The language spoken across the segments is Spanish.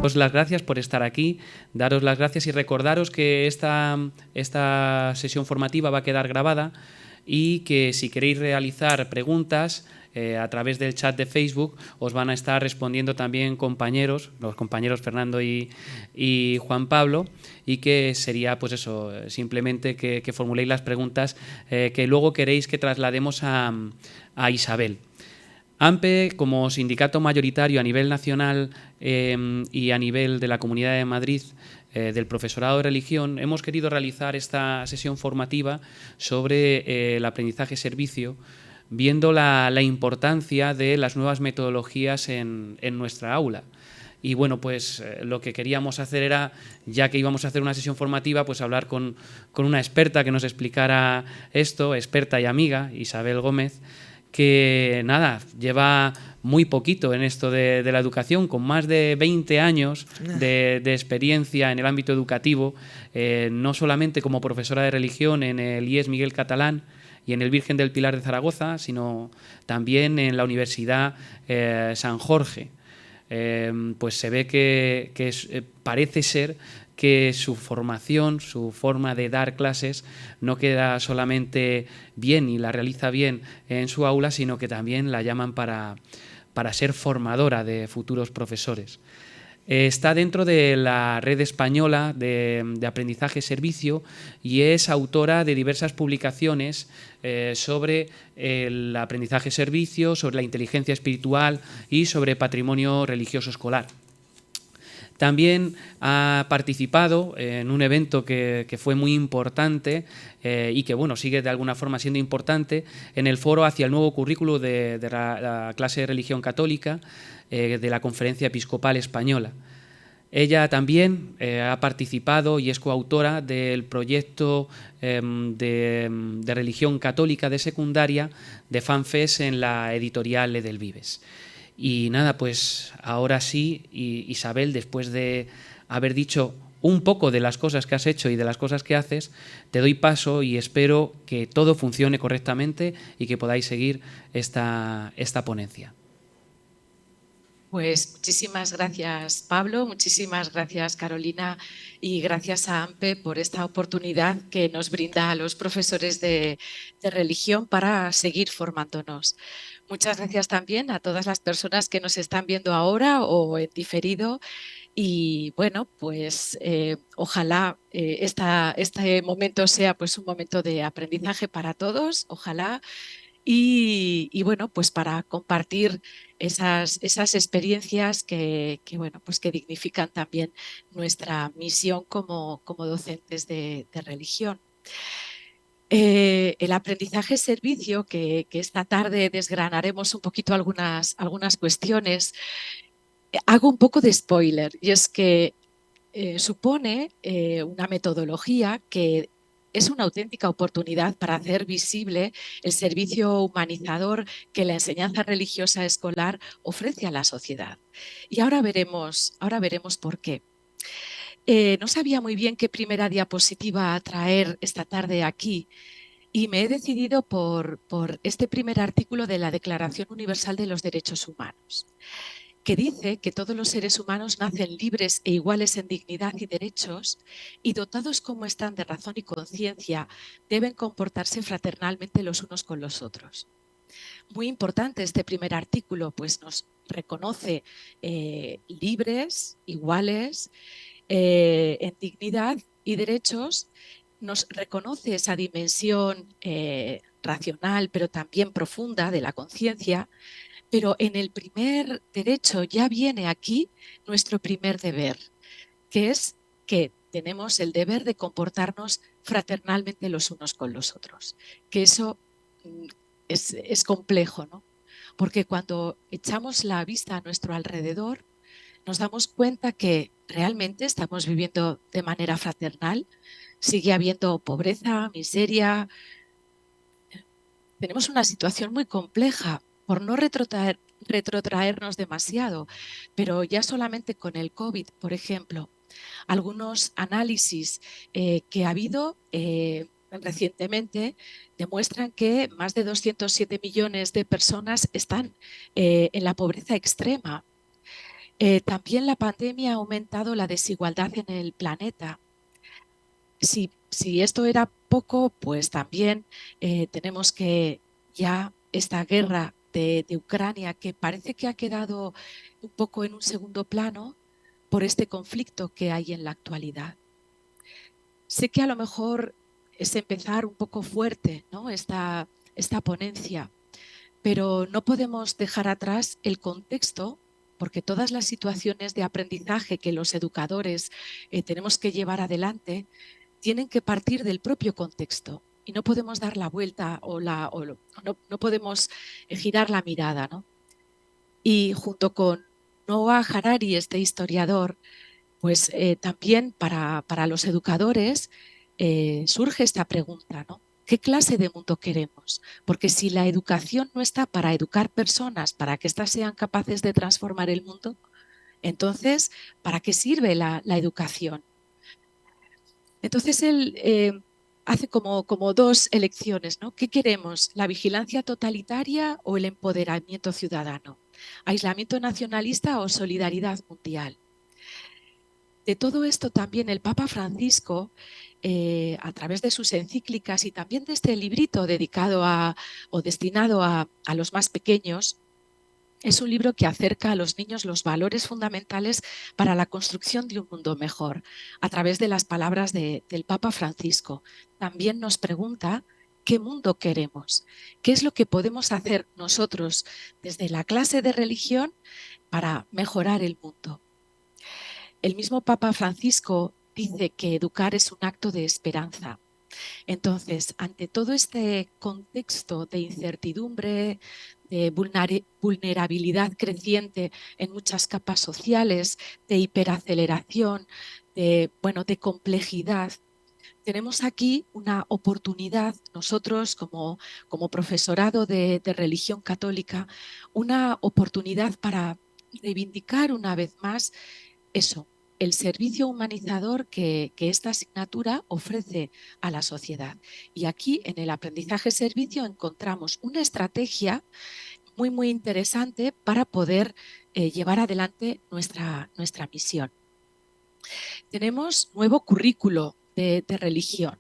daros las gracias por estar aquí, daros las gracias y recordaros que esta sesión formativa va a quedar grabada y que si queréis realizar preguntas a través del chat de Facebook os van a estar respondiendo también compañeros, los compañeros Fernando y Juan Pablo, y que sería pues eso, simplemente que formuléis las preguntas que luego queréis que traslademos a Isabel. AMPE, como sindicato mayoritario a nivel nacional y a nivel de la Comunidad de Madrid del profesorado de religión, hemos querido realizar esta sesión formativa sobre el aprendizaje-servicio, viendo la importancia de las nuevas metodologías en nuestra aula. Y bueno, pues lo que queríamos hacer era, ya que íbamos a hacer una sesión formativa, pues hablar con una experta que nos explicara esto, experta y amiga, Isabel Gómez, que nada, lleva muy poquito en esto de la educación, con más de 20 años de experiencia en el ámbito educativo, no solamente como profesora de religión en el IES Miguel Catalán y en el Virgen del Pilar de Zaragoza, sino también en la Universidad San Jorge. Pues se ve que parece ser que su formación, su forma de dar clases no queda solamente bien y la realiza bien en su aula, sino que también la llaman para ser formadora de futuros profesores. Está dentro de la red española de aprendizaje-servicio y es autora de diversas publicaciones sobre el aprendizaje-servicio, sobre la inteligencia espiritual y sobre patrimonio religioso escolar. También ha participado en un evento que fue muy importante y que bueno, sigue de alguna forma siendo importante en el foro hacia el nuevo currículo de la clase de religión católica de la Conferencia Episcopal Española. Ella también ha participado y es coautora del proyecto de religión católica de secundaria de FanFest en la editorial Edelvives. Y nada, pues ahora sí, Isabel, después de haber dicho un poco de las cosas que has hecho y de las cosas que haces, te doy paso y espero que todo funcione correctamente y que podáis seguir esta ponencia. Pues muchísimas gracias, Pablo, muchísimas gracias, Carolina, y gracias a AMPE por esta oportunidad que nos brinda a los profesores de religión para seguir formándonos. Muchas gracias también a todas las personas que nos están viendo ahora o en diferido. Y bueno, pues ojalá este momento sea pues un momento de aprendizaje para todos, ojalá. Y bueno, pues para compartir esas experiencias bueno, pues que dignifican también nuestra misión como docentes de religión. El aprendizaje-servicio, que esta tarde desgranaremos un poquito algunas cuestiones, hago un poco de spoiler, y es que supone una metodología que es una auténtica oportunidad para hacer visible el servicio humanizador que la enseñanza religiosa escolar ofrece a la sociedad. Y ahora veremos por qué. No sabía muy bien qué primera diapositiva traer esta tarde aquí y me he decidido por este primer artículo de la Declaración Universal de los Derechos Humanos, que dice que todos los seres humanos nacen libres e iguales en dignidad y derechos y dotados como están de razón y conciencia, deben comportarse fraternalmente los unos con los otros. Muy importante este primer artículo, pues nos reconoce libres, iguales, en dignidad y derechos, nos reconoce esa dimensión racional, pero también profunda de la conciencia. Pero en el primer derecho ya viene aquí nuestro primer deber, que es que tenemos el deber de comportarnos fraternalmente los unos con los otros. Que eso es complejo, ¿no? Porque cuando echamos la vista a nuestro alrededor, nos damos cuenta que realmente estamos viviendo de manera fraternal. Sigue habiendo pobreza, miseria. Tenemos una situación muy compleja por no retrotraernos demasiado, pero ya solamente con el COVID, por ejemplo, algunos análisis que ha habido recientemente demuestran que más de 207 millones de personas están en la pobreza extrema. También la pandemia ha aumentado la desigualdad en el planeta. Si esto era poco, pues también tenemos que ya esta guerra de Ucrania, que parece que ha quedado un poco en un segundo plano por este conflicto que hay en la actualidad. Sé que a lo mejor es empezar un poco fuerte, ¿no? Esta ponencia, pero no podemos dejar atrás el contexto, porque todas las situaciones de aprendizaje que los educadores tenemos que llevar adelante tienen que partir del propio contexto y no podemos dar la vuelta no podemos girar la mirada, ¿no? Y junto con Noah Harari, este historiador, pues también para los educadores surge esta pregunta, ¿no? ¿Qué clase de mundo queremos? Porque si la educación no está para educar personas, para que éstas sean capaces de transformar el mundo, entonces, ¿para qué sirve la educación? Entonces él hace como dos elecciones, ¿no? ¿Qué queremos? ¿La vigilancia totalitaria o el empoderamiento ciudadano? ¿Aislamiento nacionalista o solidaridad mundial? De todo esto también el Papa Francisco, a través de sus encíclicas y también de este librito dedicado o destinado a los más pequeños, es un libro que acerca a los niños los valores fundamentales para la construcción de un mundo mejor, a través de las palabras del Papa Francisco. También nos pregunta qué mundo queremos, qué es lo que podemos hacer nosotros desde la clase de religión para mejorar el mundo. El mismo Papa Francisco dice que educar es un acto de esperanza. Entonces, ante todo este contexto de incertidumbre, de vulnerabilidad creciente en muchas capas sociales, de hiperaceleración, de complejidad, tenemos aquí una oportunidad, nosotros como profesorado de religión católica, una oportunidad para reivindicar una vez más eso, el servicio humanizador que esta asignatura ofrece a la sociedad. Y aquí en el aprendizaje-servicio encontramos una estrategia muy, muy interesante para poder llevar adelante nuestra misión. Tenemos nuevo currículo de religión.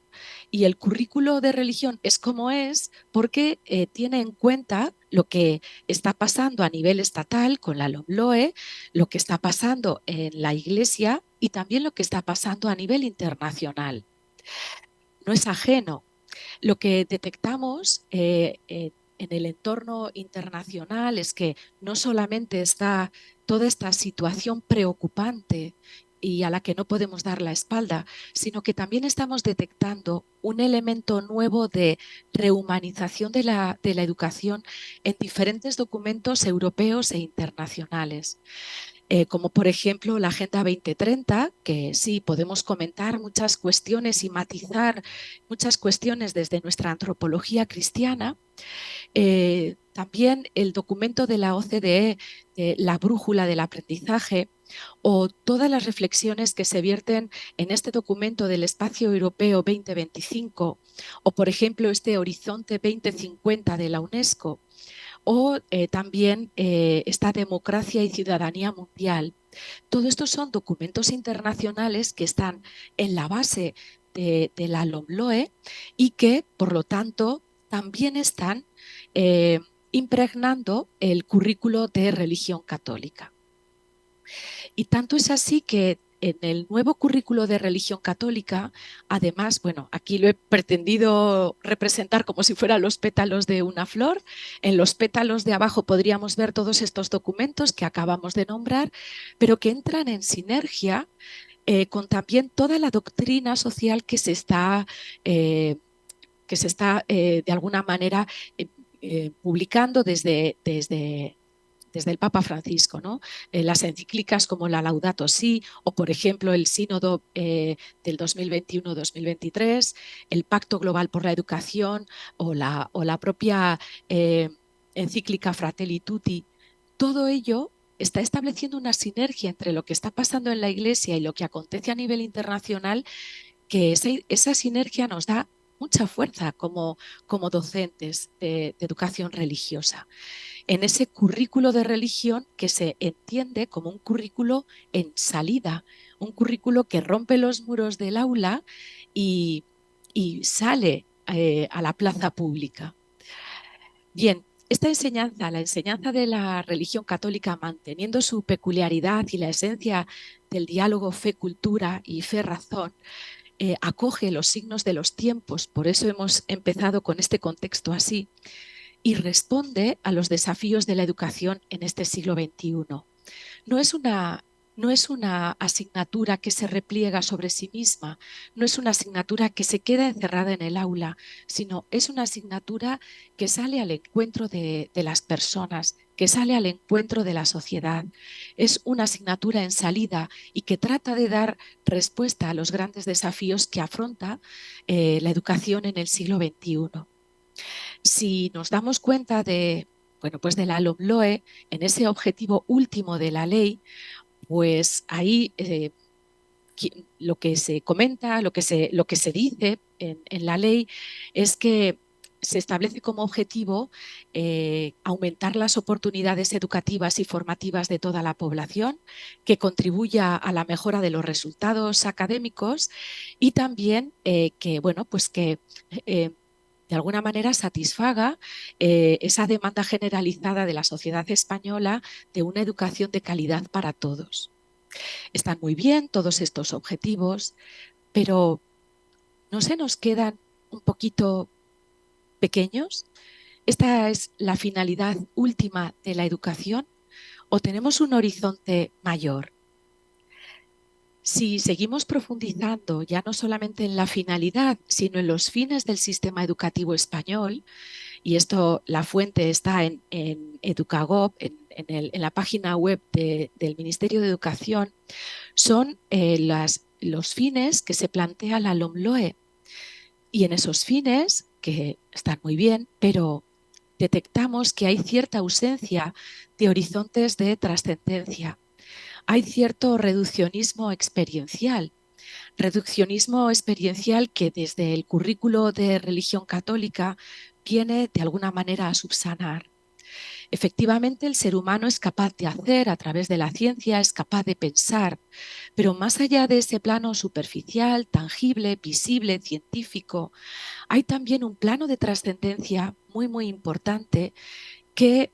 Y el currículo de religión es como es porque tiene en cuenta lo que está pasando a nivel estatal con la LOMLOE, lo que está pasando en la Iglesia y también lo que está pasando a nivel internacional. No es ajeno. Lo que detectamos en el entorno internacional es que no solamente está toda esta situación preocupante y a la que no podemos dar la espalda, sino que también estamos detectando un elemento nuevo de rehumanización de la educación en diferentes documentos europeos e internacionales. Como por ejemplo la Agenda 2030, que sí podemos comentar muchas cuestiones y matizar muchas cuestiones desde nuestra antropología cristiana. También el documento de la OCDE, la brújula del aprendizaje, o todas las reflexiones que se vierten en este documento del Espacio Europeo 2025, o por ejemplo este Horizonte 2050 de la UNESCO, o también esta democracia y ciudadanía mundial. Todo esto son documentos internacionales que están en la base de la LOMLOE y que, por lo tanto, también están eh, impregnando el currículo de religión católica. Y tanto es así que en el nuevo currículo de religión católica, además, bueno, aquí lo he pretendido representar como si fueran los pétalos de una flor. En los pétalos de abajo podríamos ver todos estos documentos que acabamos de nombrar, pero que entran en sinergia con también toda la doctrina social que se está de alguna manera publicando desde el Papa Francisco, ¿no? Las encíclicas como la Laudato Si, o por ejemplo el Sínodo del 2021-2023, el Pacto Global por la Educación o la propia encíclica Fratelli Tutti. Todo ello está estableciendo una sinergia entre lo que está pasando en la Iglesia y lo que acontece a nivel internacional, que esa sinergia nos da mucha fuerza como docentes de educación religiosa. en ese currículo de religión que se entiende como un currículo en salida, un currículo que rompe los muros del aula y, y sale a la plaza pública. Bien, esta enseñanza, la enseñanza de la religión católica, manteniendo su peculiaridad y la esencia del diálogo fe-cultura y fe-razón, acoge los signos de los tiempos, por eso hemos empezado con este contexto así, y responde a los desafíos de la educación en este siglo XXI. No es una, no es una asignatura que se repliega sobre sí misma, no es una asignatura que se queda encerrada en el aula, sino es una asignatura que sale al encuentro de las personas, que sale al encuentro de la sociedad. Es una asignatura en salida y que trata de dar respuesta a los grandes desafíos que afronta la educación en el siglo XXI. Si nos damos cuenta de, bueno, pues de la LOMLOE, en ese objetivo último de la ley, pues ahí lo que se comenta, lo que se dice en la ley es que se establece como objetivo aumentar las oportunidades educativas y formativas de toda la población, que contribuya a la mejora de los resultados académicos y también que, bueno, pues que de alguna manera satisfaga esa demanda generalizada de la sociedad española de una educación de calidad para todos. Están muy bien todos estos objetivos, pero ¿no se nos quedan un poquito pequeños? ¿Esta es la finalidad última de la educación o tenemos un horizonte mayor? Si seguimos profundizando ya no solamente en la finalidad, sino en los fines del sistema educativo español, y esto la fuente está en Educagov, en la página web del Ministerio de Educación, son los fines que se plantea la LOMLOE. Y en esos fines, que están muy bien, pero detectamos que hay cierta ausencia de horizontes de trascendencia. Hay cierto reduccionismo experiencial que desde el currículo de religión católica viene de alguna manera a subsanar. Efectivamente, el ser humano es capaz de hacer a través de la ciencia, es capaz de pensar, pero más allá de ese plano superficial, tangible, visible, científico, hay también un plano de trascendencia muy, muy importante que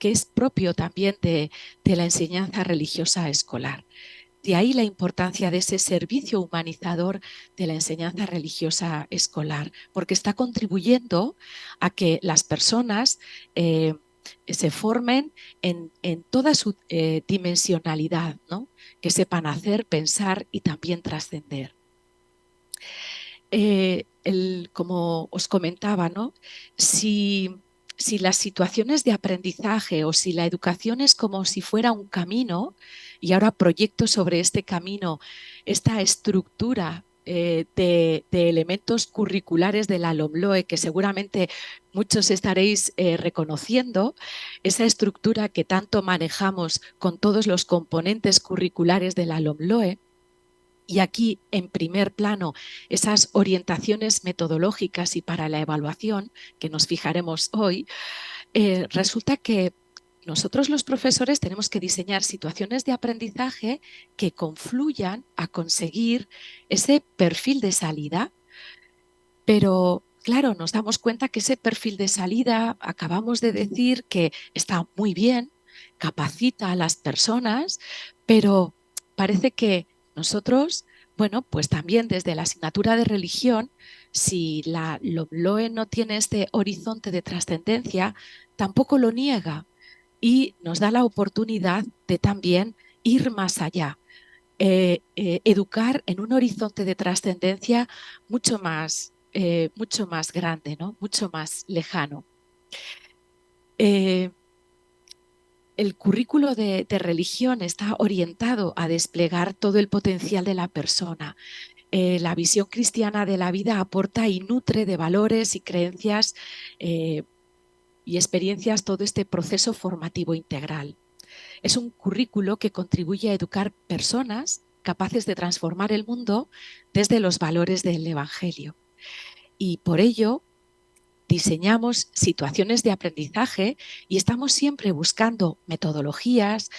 es propio también de la enseñanza religiosa escolar. De ahí la importancia de ese servicio humanizador de la enseñanza religiosa escolar, porque está contribuyendo a que las personas se formen en toda su dimensionalidad, ¿no? Que sepan hacer, pensar y también trascender. Como os comentaba, ¿no? Si las situaciones de aprendizaje o si la educación es como si fuera un camino, y ahora proyecto sobre este camino esta estructura de elementos curriculares de la LOMLOE, que seguramente muchos estaréis reconociendo, esa estructura que tanto manejamos con todos los componentes curriculares de la LOMLOE. Y aquí, en primer plano, esas orientaciones metodológicas y para la evaluación, que nos fijaremos hoy, resulta que nosotros los profesores tenemos que diseñar situaciones de aprendizaje que confluyan a conseguir ese perfil de salida, pero claro, nos damos cuenta que ese perfil de salida, acabamos de decir que está muy bien, capacita a las personas, pero parece que nosotros, bueno, pues también desde la asignatura de religión, si la LOMLOE no tiene este horizonte de trascendencia, tampoco lo niega y nos da la oportunidad de también ir más allá, educar en un horizonte de trascendencia mucho más grande, ¿no? Mucho más lejano. El currículo de religión está orientado a desplegar todo el potencial de la persona. La visión cristiana de la vida aporta y nutre de valores y creencias y experiencias todo este proceso formativo integral. Es un currículo que contribuye a educar personas capaces de transformar el mundo desde los valores del Evangelio. Y por ello, diseñamos situaciones de aprendizaje y estamos siempre buscando metodologías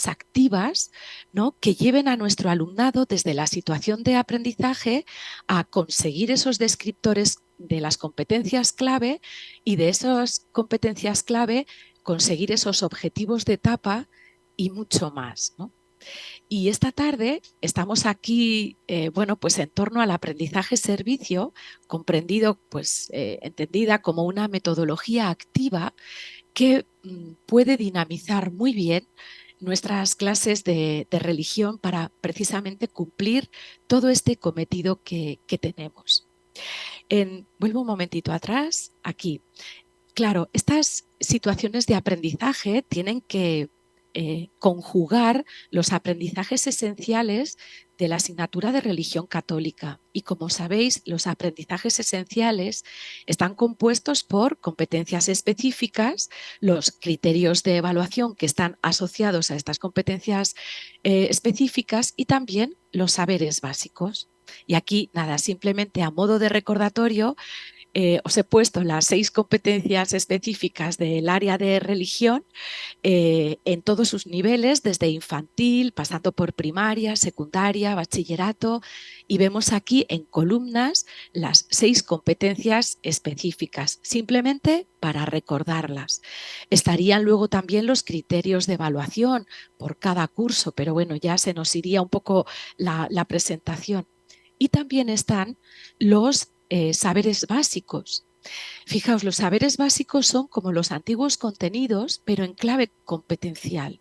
activas, ¿no?, que lleven a nuestro alumnado desde la situación de aprendizaje a conseguir esos descriptores de las competencias clave y de esas competencias clave conseguir esos objetivos de etapa y mucho más, ¿no? Y esta tarde estamos aquí, bueno, pues en torno al aprendizaje-servicio, comprendido, pues entendida como una metodología activa que puede dinamizar muy bien nuestras clases de religión para precisamente cumplir todo este cometido que tenemos. Vuelvo un momentito atrás, aquí. Claro, estas situaciones de aprendizaje tienen que conjugar los aprendizajes esenciales de la asignatura de religión católica. Y como sabéis, los aprendizajes esenciales están compuestos por competencias específicas, los criterios de evaluación que están asociados a estas competencias específicas y también los saberes básicos. Y aquí, nada, simplemente a modo de recordatorio, os he puesto las 6 competencias específicas del área de religión en todos sus niveles, desde infantil, pasando por primaria, secundaria, bachillerato, y vemos aquí en columnas las 6 competencias específicas, simplemente para recordarlas. Estarían luego también los criterios de evaluación por cada curso, pero bueno, ya se nos iría un poco la presentación. Y también están los saberes básicos. Fijaos, los saberes básicos son como los antiguos contenidos, pero en clave competencial.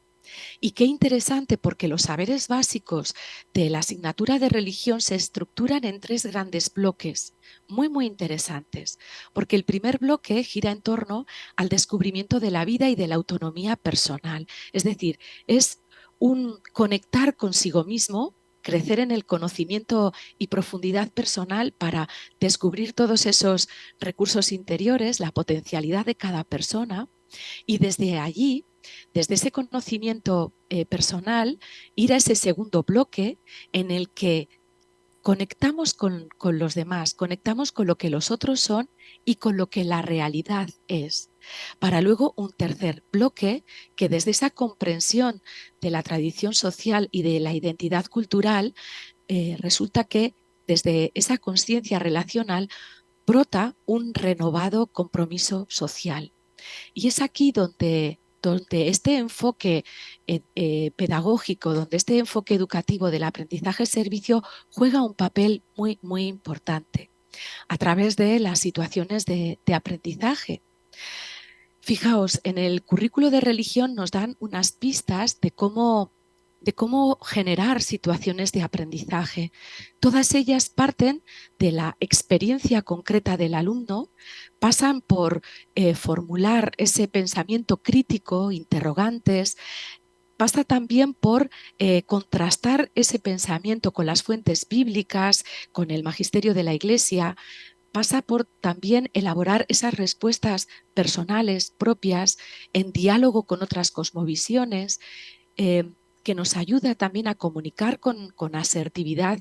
Y qué interesante, porque los saberes básicos de la asignatura de religión se estructuran en 3 grandes bloques, muy interesantes, porque el primer bloque gira en torno al descubrimiento de la vida y de la autonomía personal. Es decir, es un conectar consigo mismo, crecer en el conocimiento y profundidad personal para descubrir todos esos recursos interiores, la potencialidad de cada persona, y desde allí, desde ese conocimiento personal, ir a ese segundo bloque en el que conectamos con los demás, conectamos con lo que los otros son y con lo que la realidad es. Para luego un tercer bloque que desde esa comprensión de la tradición social y de la identidad cultural, resulta que desde esa conciencia relacional brota un renovado compromiso social. Y es aquí donde este enfoque pedagógico, donde este enfoque educativo del aprendizaje-servicio juega un papel muy importante a través de las situaciones de aprendizaje. Fijaos, en el currículo de religión nos dan unas pistas de cómo generar situaciones de aprendizaje. Todas ellas parten de la experiencia concreta del alumno, pasan por formular ese pensamiento crítico, interrogantes, pasa también por contrastar ese pensamiento con las fuentes bíblicas, con el magisterio de la Iglesia, pasa por también elaborar esas respuestas personales propias en diálogo con otras cosmovisiones, que nos ayuda también a comunicar con asertividad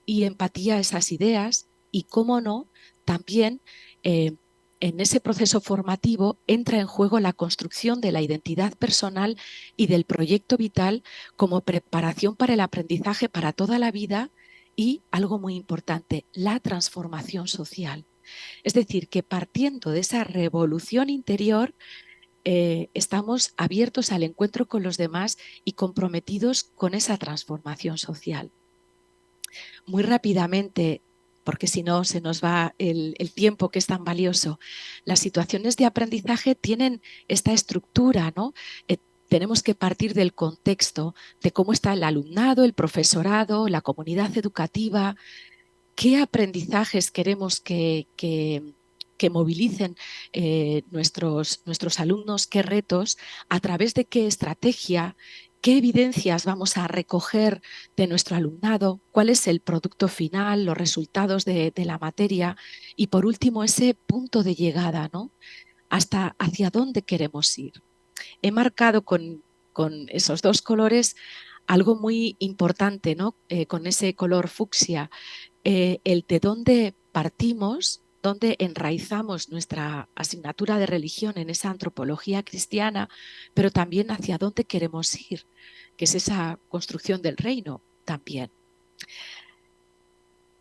y empatía esas ideas y, cómo no, también en ese proceso formativo entra en juego la construcción de la identidad personal y del proyecto vital como preparación para el aprendizaje para toda la vida y, algo muy importante, la transformación social. Es decir, que partiendo de esa revolución interior, estamos abiertos al encuentro con los demás y comprometidos con esa transformación social. Muy rápidamente, porque si no se nos va el tiempo que es tan valioso, las situaciones de aprendizaje tienen esta estructura, ¿no? Tenemos que partir del contexto, de cómo está el alumnado, el profesorado, la comunidad educativa, qué aprendizajes queremos que movilicen nuestros alumnos, qué retos, a través de qué estrategia, qué evidencias vamos a recoger de nuestro alumnado, cuál es el producto final, los resultados de la materia y, por último, ese punto de llegada, ¿no? Hasta hacia dónde queremos ir. He marcado con esos 2 colores algo muy importante, ¿no? Con ese color fucsia, el de dónde partimos dónde enraizamos nuestra asignatura de religión en esa antropología cristiana, pero también hacia dónde queremos ir, que es esa construcción del reino también.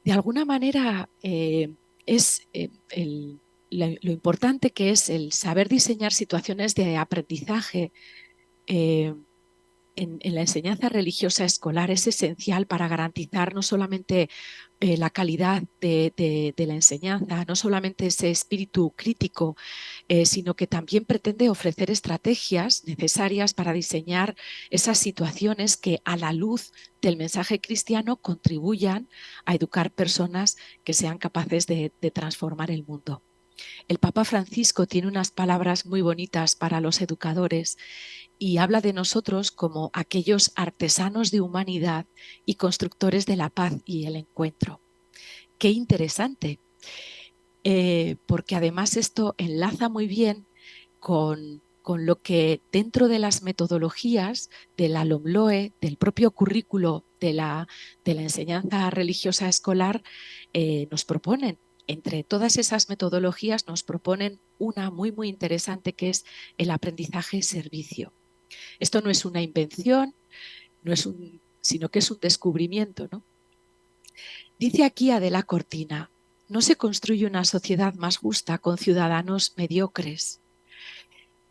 De alguna manera es lo importante que es el saber diseñar situaciones de aprendizaje en la enseñanza religiosa escolar es esencial para garantizar no solamente la calidad de la enseñanza, no solamente ese espíritu crítico, sino que también pretende ofrecer estrategias necesarias para diseñar esas situaciones que a la luz del mensaje cristiano contribuyan a educar personas que sean capaces de transformar el mundo. El Papa Francisco tiene unas palabras muy bonitas para los educadores y habla de nosotros como aquellos artesanos de humanidad y constructores de la paz y el encuentro. Qué interesante, porque además esto enlaza muy bien con lo que dentro de las metodologías de la LOMLOE, del propio currículo de la enseñanza religiosa escolar, nos proponen. Entre todas esas metodologías nos proponen una muy, muy interesante que es el aprendizaje-servicio. Esto no es una invención, sino que es un descubrimiento, ¿no? Dice aquí Adela Cortina, no se construye una sociedad más justa con ciudadanos mediocres.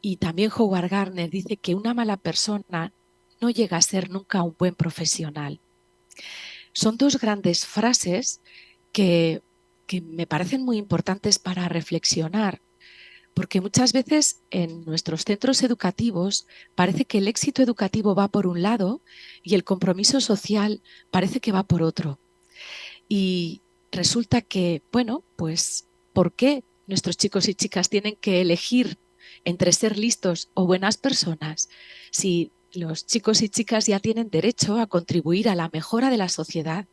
Y también Howard Gardner dice que una mala persona no llega a ser nunca un buen profesional. Son dos grandes frases que me parecen muy importantes para reflexionar, porque muchas veces en nuestros centros educativos parece que el éxito educativo va por un lado y el compromiso social parece que va por otro. Y resulta que, bueno, pues, ¿por qué nuestros chicos y chicas tienen que elegir entre ser listos o buenas personas si los chicos y chicas ya tienen derecho a contribuir a la mejora de la sociedad,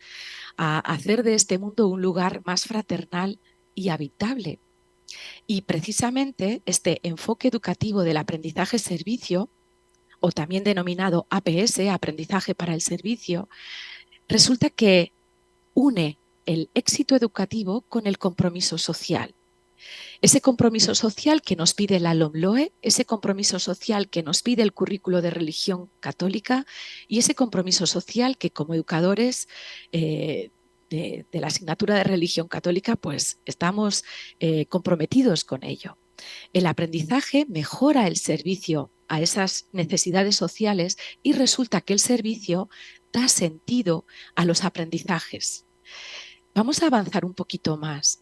a hacer de este mundo un lugar más fraternal y habitable? Y precisamente este enfoque educativo del aprendizaje-servicio, o también denominado APS, aprendizaje para el servicio, resulta que une el éxito educativo con el compromiso social. Ese compromiso social que nos pide la LOMLOE, ese compromiso social que nos pide el currículo de religión católica y ese compromiso social que como educadores de la asignatura de religión católica pues estamos comprometidos con ello. El aprendizaje mejora el servicio a esas necesidades sociales y resulta que el servicio da sentido a los aprendizajes. Vamos a avanzar un poquito más.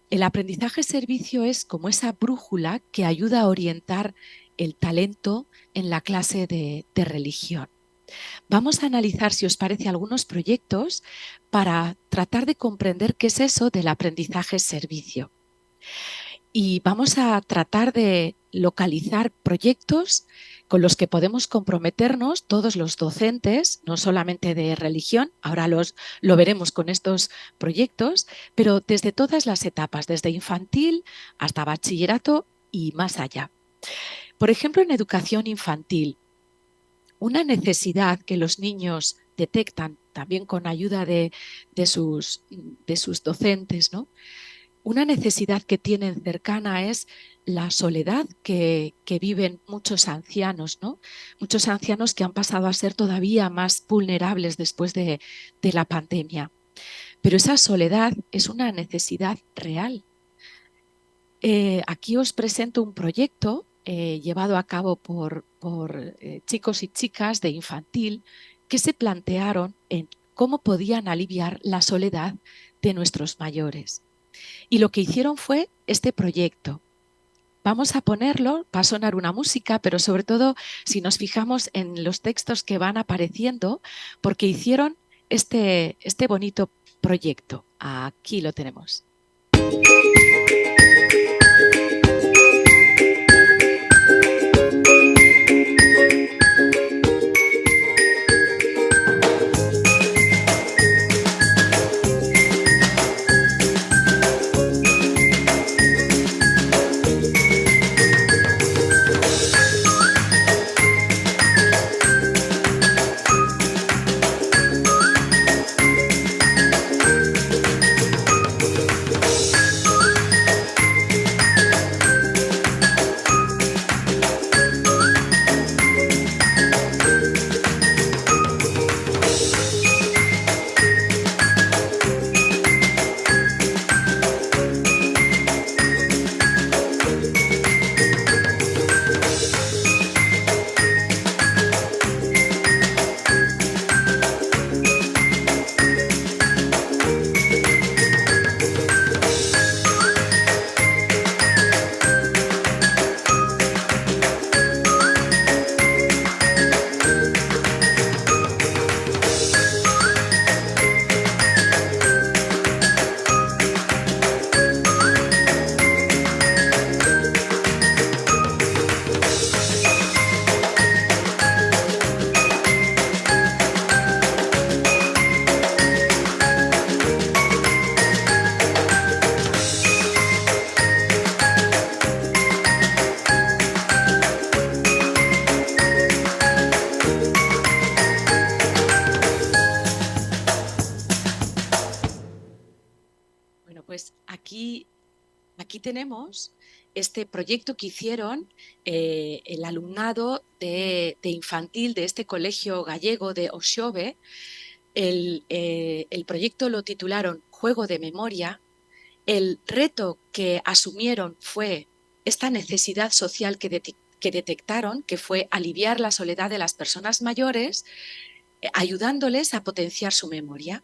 El aprendizaje-servicio es como esa brújula que ayuda a orientar el talento en la clase de religión. Vamos a analizar, si os parece, algunos proyectos para tratar de comprender qué es eso del aprendizaje-servicio. Y vamos a tratar de localizar proyectos con los que podemos comprometernos todos los docentes, no solamente de religión, ahora lo veremos con estos proyectos, pero desde todas las etapas, desde infantil hasta bachillerato y más allá. Por ejemplo, en educación infantil, una necesidad que los niños detectan también con ayuda de sus docentes, ¿no? Una necesidad que tienen cercana es la soledad que viven muchos ancianos, ¿no? Muchos ancianos que han pasado a ser todavía más vulnerables después de la pandemia. Pero esa soledad es una necesidad real. Aquí os presento un proyecto llevado a cabo por chicos y chicas de infantil que se plantearon en cómo podían aliviar la soledad de nuestros mayores. Y lo que hicieron fue este proyecto. Vamos a ponerlo, va a sonar una música, pero sobre todo si nos fijamos en los textos que van apareciendo, porque hicieron este bonito proyecto. Aquí lo tenemos. tenemos este proyecto que hicieron el alumnado de infantil de este colegio gallego de Oxove. El proyecto lo titularon Juego de Memoria. El reto que asumieron fue esta necesidad social que detectaron, que fue aliviar la soledad de las personas mayores, ayudándoles a potenciar su memoria.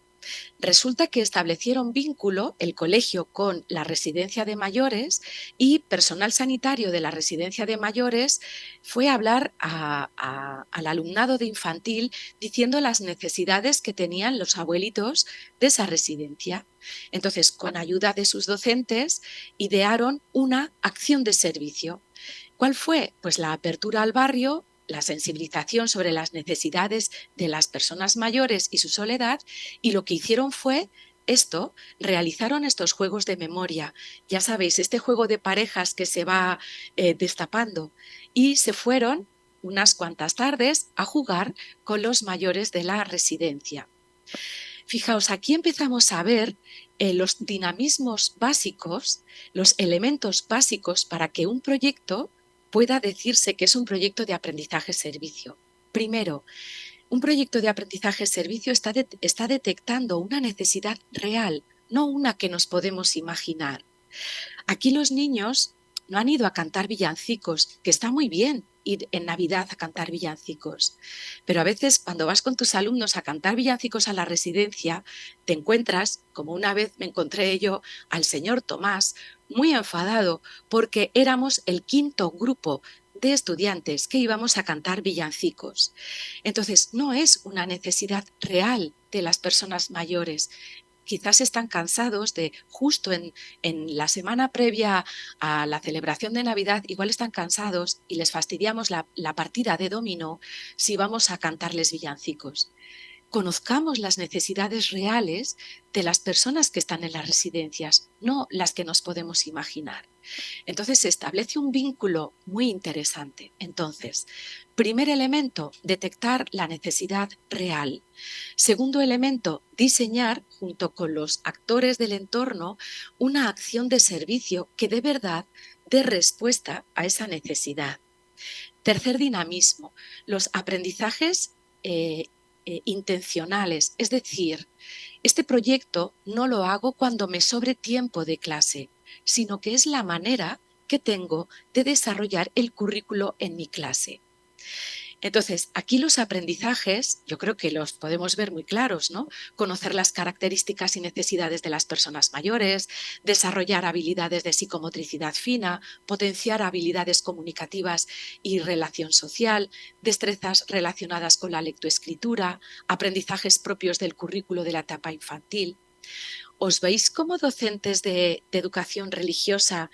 Resulta que establecieron vínculo el colegio con la residencia de mayores, y personal sanitario de la residencia de mayores fue a hablar al alumnado de infantil diciendo las necesidades que tenían los abuelitos de esa residencia. Entonces, con ayuda de sus docentes, idearon una acción de servicio. ¿Cuál fue? Pues la apertura al barrio, la sensibilización sobre las necesidades de las personas mayores y su soledad, y lo que hicieron fue esto, realizaron estos juegos de memoria. Ya sabéis, este juego de parejas que se va destapando, y se fueron unas cuantas tardes a jugar con los mayores de la residencia. Fijaos, aquí empezamos a ver los dinamismos básicos, los elementos básicos para que un proyecto pueda decirse que es un proyecto de aprendizaje-servicio. Primero, un proyecto de aprendizaje-servicio está detectando una necesidad real, no una que nos podemos imaginar. Aquí los niños no han ido a cantar villancicos, que está muy bien ir en Navidad a cantar villancicos, pero a veces cuando vas con tus alumnos a cantar villancicos a la residencia, te encuentras, como una vez me encontré yo al señor Tomás, muy enfadado porque éramos el quinto grupo de estudiantes que íbamos a cantar villancicos. Entonces, no es una necesidad real de las personas mayores. Quizás están cansados de justo en la semana previa a la celebración de Navidad, igual están cansados y les fastidiamos la partida de dominó si vamos a cantarles villancicos. Conozcamos las necesidades reales de las personas que están en las residencias, no las que nos podemos imaginar. Entonces se establece un vínculo muy interesante. Entonces, primer elemento, detectar la necesidad real. Segundo elemento, diseñar junto con los actores del entorno una acción de servicio que de verdad dé respuesta a esa necesidad. Tercer dinamismo, los aprendizajes intencionales, es decir, este proyecto no lo hago cuando me sobre tiempo de clase, sino que es la manera que tengo de desarrollar el currículo en mi clase. Entonces, aquí los aprendizajes, yo creo que los podemos ver muy claros, ¿no? Conocer las características y necesidades de las personas mayores, desarrollar habilidades de psicomotricidad fina, potenciar habilidades comunicativas y relación social, destrezas relacionadas con la lectoescritura, aprendizajes propios del currículo de la etapa infantil. ¿Os veis como docentes de educación religiosa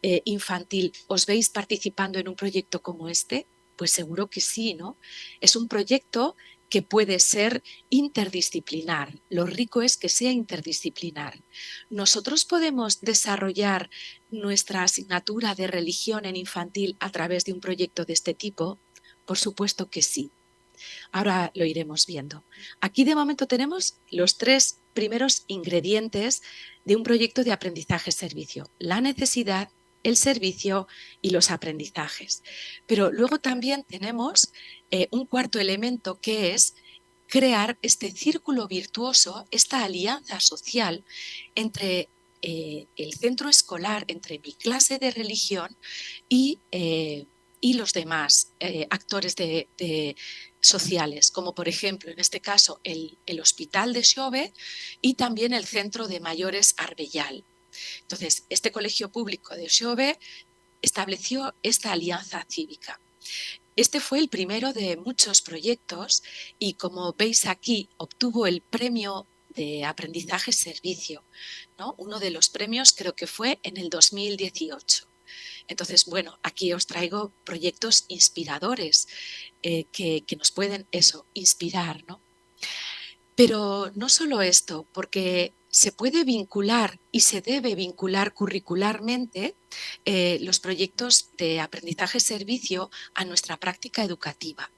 infantil, os veis participando en un proyecto como este? Pues seguro que sí, ¿no? Es un proyecto que puede ser interdisciplinar. Lo rico es que sea interdisciplinar. ¿Nosotros podemos desarrollar nuestra asignatura de religión en infantil a través de un proyecto de este tipo? Por supuesto que sí. Ahora lo iremos viendo. Aquí de momento tenemos los tres primeros ingredientes de un proyecto de aprendizaje-servicio: la necesidad, el servicio y los aprendizajes. Pero luego también tenemos un cuarto elemento, que es crear este círculo virtuoso, esta alianza social entre el centro escolar, entre mi clase de religión y los demás actores sociales, como por ejemplo en este caso el Hospital de Xove y también el Centro de Mayores Arbellal. Entonces, este colegio público de Xove estableció esta alianza cívica. Este fue el primero de muchos proyectos y, como veis aquí, obtuvo el premio de aprendizaje-servicio, ¿no? Uno de los premios creo que fue en el 2018. Entonces, bueno, aquí os traigo proyectos inspiradores que nos pueden inspirar, ¿no? Pero no solo esto, porque se puede vincular y se debe vincular curricularmente los proyectos de aprendizaje-servicio a nuestra práctica educativa.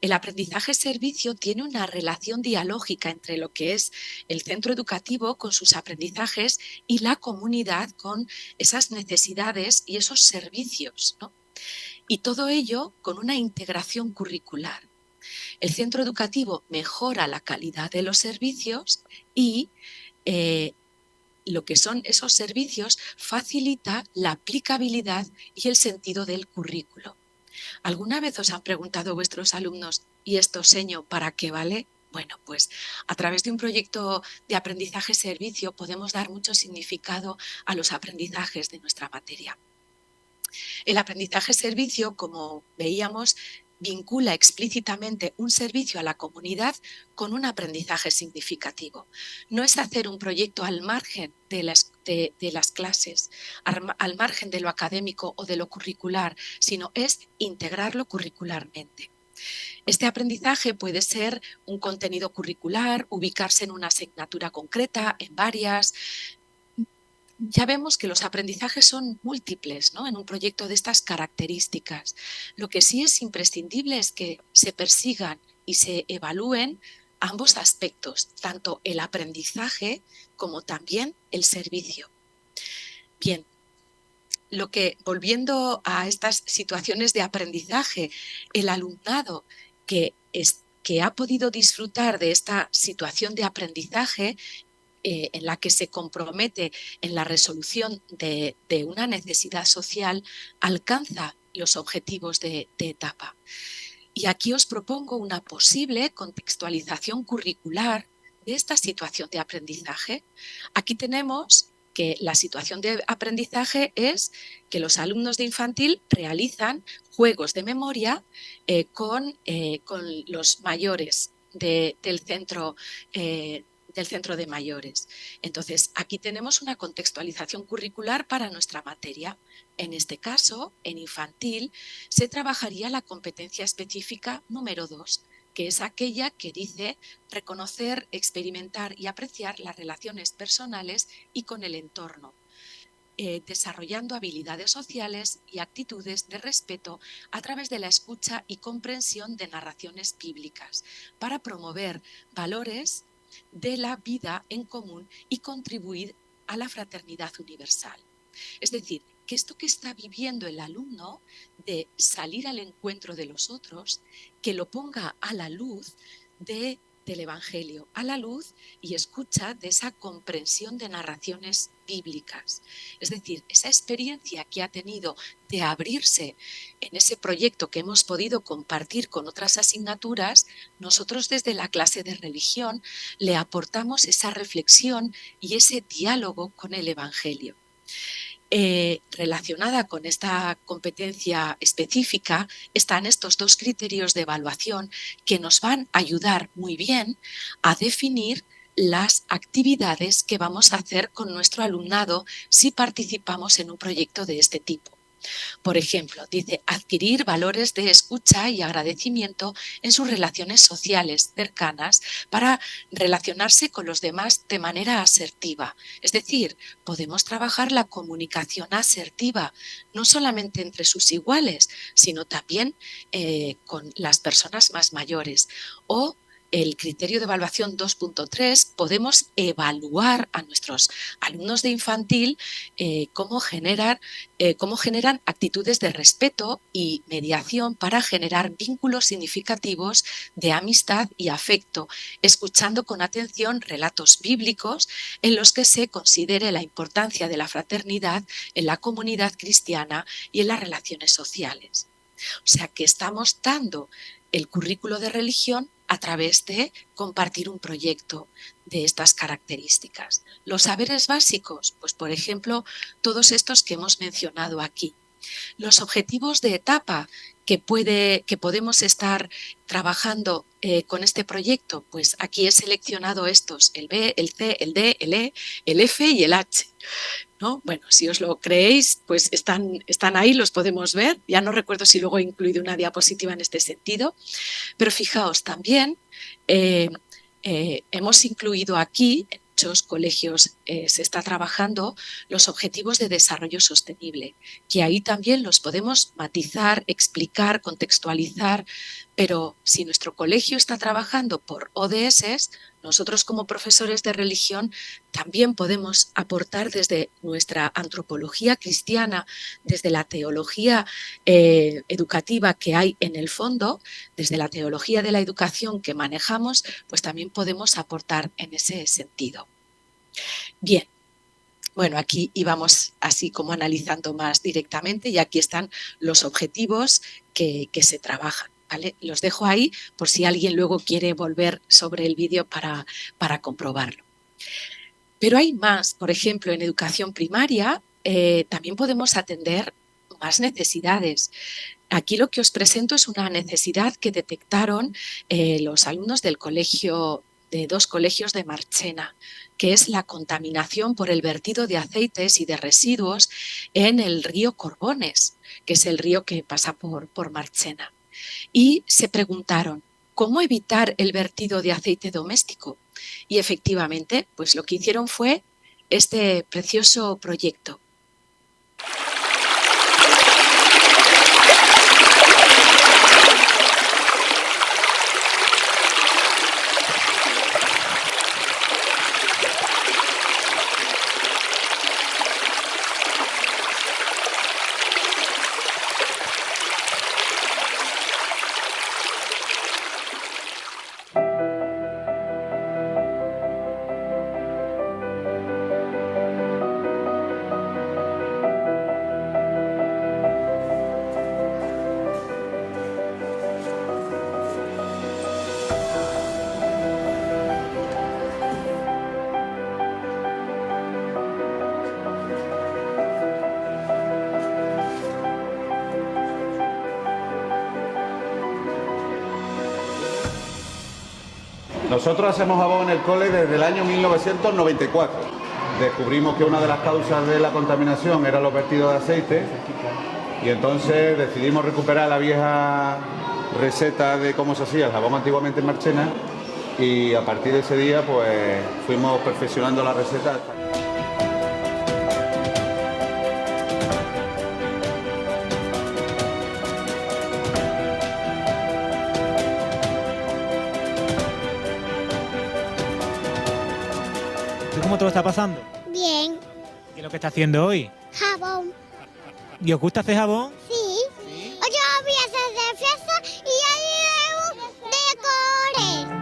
El aprendizaje-servicio tiene una relación dialógica entre lo que es el centro educativo con sus aprendizajes y la comunidad con esas necesidades y esos servicios, ¿no? Y todo ello con una integración curricular. El centro educativo mejora la calidad de los servicios y lo que son esos servicios facilita la aplicabilidad y el sentido del currículo. ¿Alguna vez os han preguntado vuestros alumnos, ¿y esto, seño, para qué vale? Bueno, pues a través de un proyecto de aprendizaje-servicio podemos dar mucho significado a los aprendizajes de nuestra materia. El aprendizaje-servicio, como veíamos, vincula explícitamente un servicio a la comunidad con un aprendizaje significativo. No es hacer un proyecto al margen de las clases, al margen de lo académico o de lo curricular, sino es integrarlo curricularmente. Este aprendizaje puede ser un contenido curricular, ubicarse en una asignatura concreta, en varias. Ya vemos que los aprendizajes son múltiples, ¿no?, en un proyecto de estas características. Lo que sí es imprescindible es que se persigan y se evalúen ambos aspectos, tanto el aprendizaje como también el servicio. Bien, volviendo a estas situaciones de aprendizaje, el alumnado que ha podido disfrutar de esta situación de aprendizaje en la que se compromete en la resolución de una necesidad social, alcanza los objetivos de etapa. Y aquí os propongo una posible contextualización curricular de esta situación de aprendizaje. Aquí tenemos que la situación de aprendizaje es que los alumnos de infantil realizan juegos de memoria con los mayores del centro de mayores. Entonces, aquí tenemos una contextualización curricular para nuestra materia. En este caso, en infantil, se trabajaría la competencia específica número 2, que es aquella que dice reconocer, experimentar y apreciar las relaciones personales y con el entorno, desarrollando habilidades sociales y actitudes de respeto a través de la escucha y comprensión de narraciones bíblicas, para promover valores de la vida en común y contribuir a la fraternidad universal. Es decir, que esto que está viviendo el alumno de salir al encuentro de los otros, que lo ponga a la luz del Evangelio, a la luz y escucha de esa comprensión de narraciones bíblicas. Es decir, esa experiencia que ha tenido de abrirse en ese proyecto que hemos podido compartir con otras asignaturas, nosotros desde la clase de religión le aportamos esa reflexión y ese diálogo con el Evangelio. Relacionada con esta competencia específica están estos dos criterios de evaluación que nos van a ayudar muy bien a definir las actividades que vamos a hacer con nuestro alumnado si participamos en un proyecto de este tipo. Por ejemplo, dice adquirir valores de escucha y agradecimiento en sus relaciones sociales cercanas para relacionarse con los demás de manera asertiva. Es decir, podemos trabajar la comunicación asertiva, no solamente entre sus iguales, sino también con las personas más mayores. O el criterio de evaluación 2.3, podemos evaluar a nuestros alumnos de infantil cómo generan actitudes de respeto y mediación para generar vínculos significativos de amistad y afecto, escuchando con atención relatos bíblicos en los que se considere la importancia de la fraternidad en la comunidad cristiana y en las relaciones sociales. O sea que estamos dando el currículo de religión a través de compartir un proyecto de estas características. Los saberes básicos, pues por ejemplo, todos estos que hemos mencionado aquí. Los objetivos de etapa que podemos estar trabajando con este proyecto, pues aquí he seleccionado estos, el B, el C, el D, el E, el F y el H. ¿No? Bueno, si os lo creéis, pues están ahí, los podemos ver. Ya no recuerdo si luego he incluido una diapositiva en este sentido, pero fijaos también, hemos incluido aquí, muchos colegios se está trabajando los objetivos de desarrollo sostenible, que ahí también los podemos matizar, explicar, contextualizar, pero si nuestro colegio está trabajando por ODS, nosotros como profesores de religión también podemos aportar desde nuestra antropología cristiana, desde la teología educativa que hay en el fondo, desde la teología de la educación que manejamos, pues también podemos aportar en ese sentido. Bien, bueno, aquí íbamos así como analizando más directamente y aquí están los objetivos que se trabajan. ¿Vale? Los dejo ahí por si alguien luego quiere volver sobre el vídeo para comprobarlo. Pero hay más, por ejemplo, en educación primaria también podemos atender más necesidades. Aquí lo que os presento es una necesidad que detectaron los alumnos del colegio, de 2 colegios de Marchena, que es la contaminación por el vertido de aceites y de residuos en el río Corbones, que es el río que pasa por Marchena. Y se preguntaron, ¿cómo evitar el vertido de aceite doméstico? Y efectivamente, pues lo que hicieron fue este precioso proyecto. Nosotros hacemos jabón en el cole desde el año 1994. Descubrimos que una de las causas de la contaminación era los vertidos de aceite y entonces decidimos recuperar la vieja receta de cómo se hacía el jabón antiguamente en Marchena y a partir de ese día pues fuimos perfeccionando la receta. ¿Cómo te lo está pasando? Bien. ¿Qué es lo que está haciendo hoy? Jabón. ¿Y os gusta hacer jabón? Sí. Yo voy a hacer de fresa y ya de colores.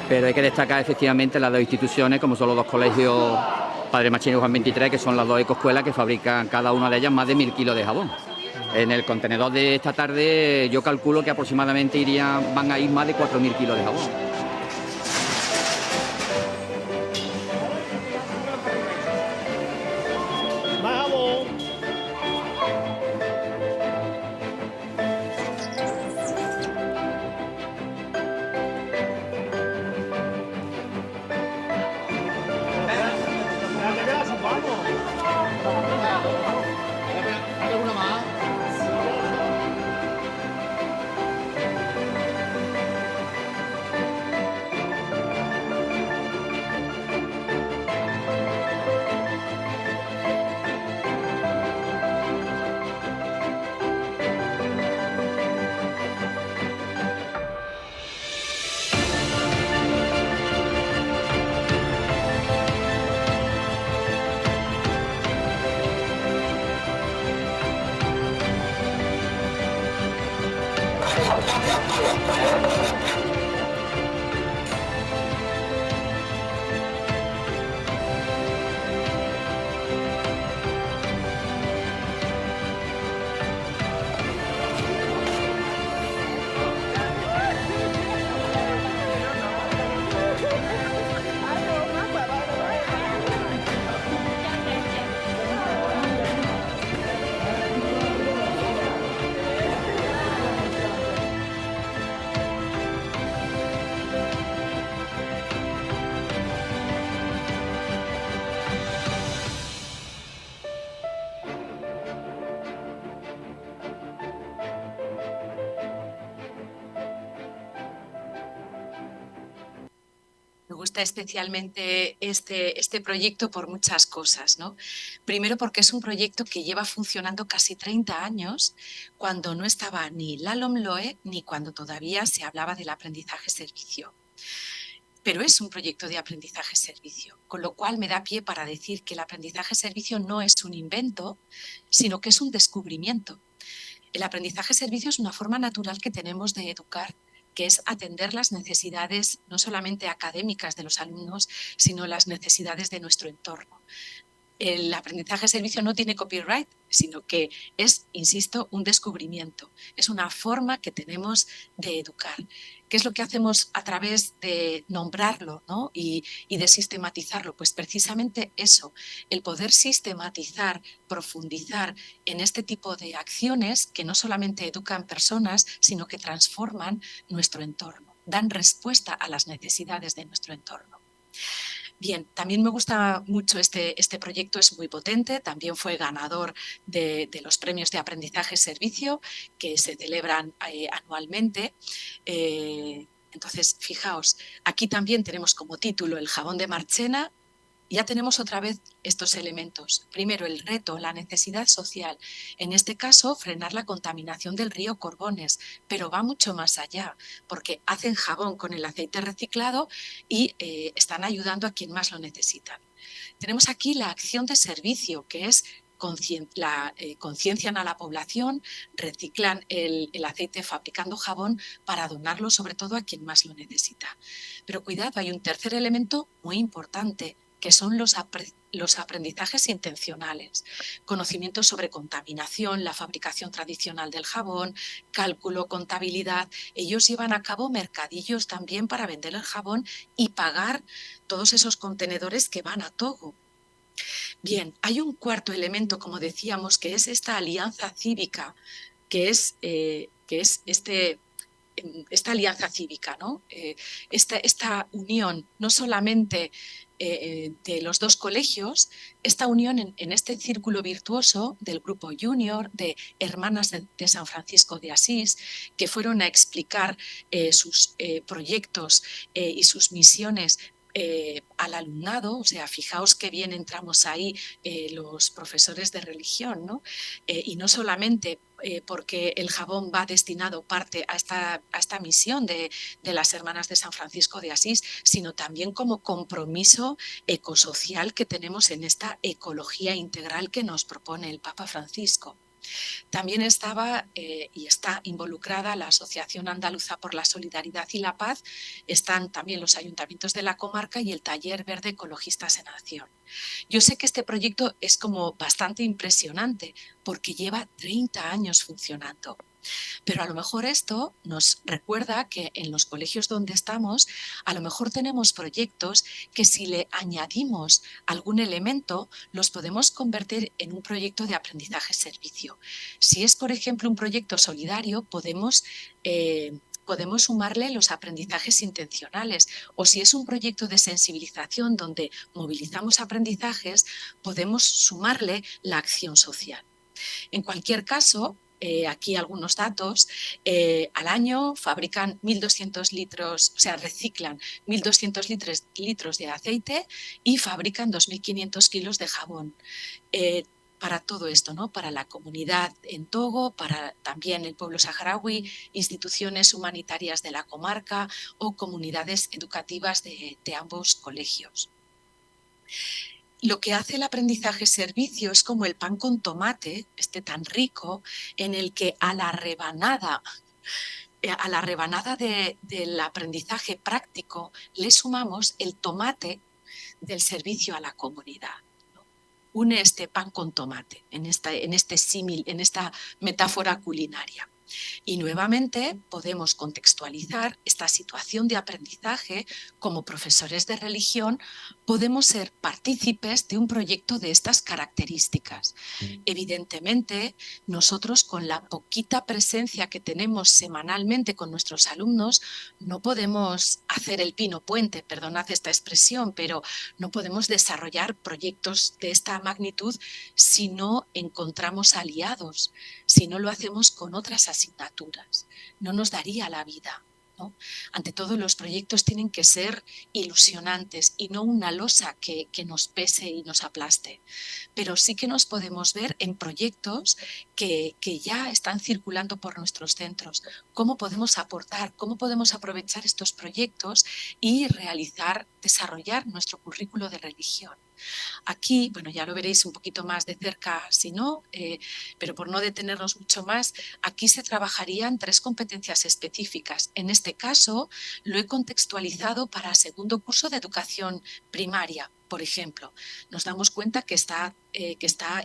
Pero hay que destacar efectivamente las 2 instituciones, como son los 2 colegios Padre Machín y Juan 23, que son las 2 ecoescuelas que fabrican cada una de ellas más de 1000 kilos de jabón. En el contenedor de esta tarde yo calculo que aproximadamente van a ir más de 4000 kilos de jabón. Me gusta especialmente este proyecto por muchas cosas, ¿no? Primero porque es un proyecto que lleva funcionando casi 30 años, cuando no estaba ni la LOMLOE ni cuando todavía se hablaba del aprendizaje-servicio. Pero es un proyecto de aprendizaje-servicio, con lo cual me da pie para decir que el aprendizaje-servicio no es un invento, sino que es un descubrimiento. El aprendizaje-servicio es una forma natural que tenemos de educar, que es atender las necesidades no solamente académicas de los alumnos, sino las necesidades de nuestro entorno. El aprendizaje-servicio no tiene copyright, sino que es, insisto, un descubrimiento. Es una forma que tenemos de educar. ¿Qué es lo que hacemos a través de nombrarlo, ¿no? y de sistematizarlo? Pues precisamente eso, el poder sistematizar, profundizar en este tipo de acciones que no solamente educan personas, sino que transforman nuestro entorno, dan respuesta a las necesidades de nuestro entorno. Bien, también me gusta mucho este proyecto, es muy potente, también fue ganador de los premios de aprendizaje-servicio que se celebran anualmente. Entonces, fijaos, aquí también tenemos como título el jabón de Marchena. Ya tenemos otra vez estos elementos. Primero, el reto, la necesidad social. En este caso, frenar la contaminación del río Corbones, pero va mucho más allá, porque hacen jabón con el aceite reciclado y están ayudando a quien más lo necesita. Tenemos aquí la acción de servicio, que es conciencian a la población, reciclan el aceite fabricando jabón para donarlo sobre todo a quien más lo necesita. Pero cuidado, hay un tercer elemento muy importante, que son los aprendizajes intencionales, conocimientos sobre contaminación, la fabricación tradicional del jabón, cálculo, contabilidad. Ellos llevan a cabo mercadillos también para vender el jabón y pagar todos esos contenedores que van a Togo. Bien, hay un cuarto elemento, como decíamos, que es esta alianza cívica, que es esta alianza cívica, ¿no? Esta unión, no solamente de los dos colegios, esta unión en este círculo virtuoso del grupo Junior, de Hermanas de San Francisco de Asís, que fueron a explicar sus proyectos y sus misiones al alumnado. O sea, fijaos qué bien entramos ahí los profesores de religión, ¿no? Y no solamente porque el jabón va destinado parte a esta misión de las Hermanas de San Francisco de Asís, sino también como compromiso ecosocial que tenemos en esta ecología integral que nos propone el Papa Francisco. También estaba y está involucrada la Asociación Andaluza por la Solidaridad y la Paz, están también los ayuntamientos de la comarca y el Taller Verde Ecologistas en Acción. Yo sé que este proyecto es como bastante impresionante porque lleva 30 años funcionando. Pero a lo mejor esto nos recuerda que en los colegios donde estamos, a lo mejor tenemos proyectos que si le añadimos algún elemento, los podemos convertir en un proyecto de aprendizaje-servicio. Si es, por ejemplo, un proyecto solidario, podemos sumarle los aprendizajes intencionales, o si es un proyecto de sensibilización donde movilizamos aprendizajes, podemos sumarle la acción social. En cualquier caso, aquí algunos datos, al año fabrican 1.200 litros, o sea, reciclan 1.200 litros de aceite y fabrican 2.500 kilos de jabón. Para todo esto, ¿no? Para la comunidad en Togo, para también el pueblo saharaui, instituciones humanitarias de la comarca o comunidades educativas de ambos colegios. Lo que hace el aprendizaje-servicio es como el pan con tomate, tan rico, en el que a la rebanada a la rebanada del aprendizaje práctico le sumamos el tomate del servicio a la comunidad. Une este pan con tomate en este símil, en esta metáfora culinaria. Y nuevamente podemos contextualizar esta situación de aprendizaje como profesores de religión, podemos ser partícipes de un proyecto de estas características. Evidentemente, nosotros con la poquita presencia que tenemos semanalmente con nuestros alumnos, no podemos hacer el pino puente, perdonad esta expresión, pero no podemos desarrollar proyectos de esta magnitud si no encontramos aliados, si no lo hacemos con otras asignaturas. No nos daría la vida, ¿no? Ante todo, los proyectos tienen que ser ilusionantes y no una losa que nos pese y nos aplaste. Pero sí que nos podemos ver en proyectos que ya están circulando por nuestros centros. ¿Cómo podemos aportar? ¿Cómo podemos aprovechar estos proyectos y desarrollar nuestro currículo de religión? Aquí, bueno, ya lo veréis un poquito más de cerca si no, pero por no detenernos mucho más, aquí se trabajarían 3 competencias específicas. En este caso, lo he contextualizado para segundo curso de educación primaria, por ejemplo. Nos damos cuenta que está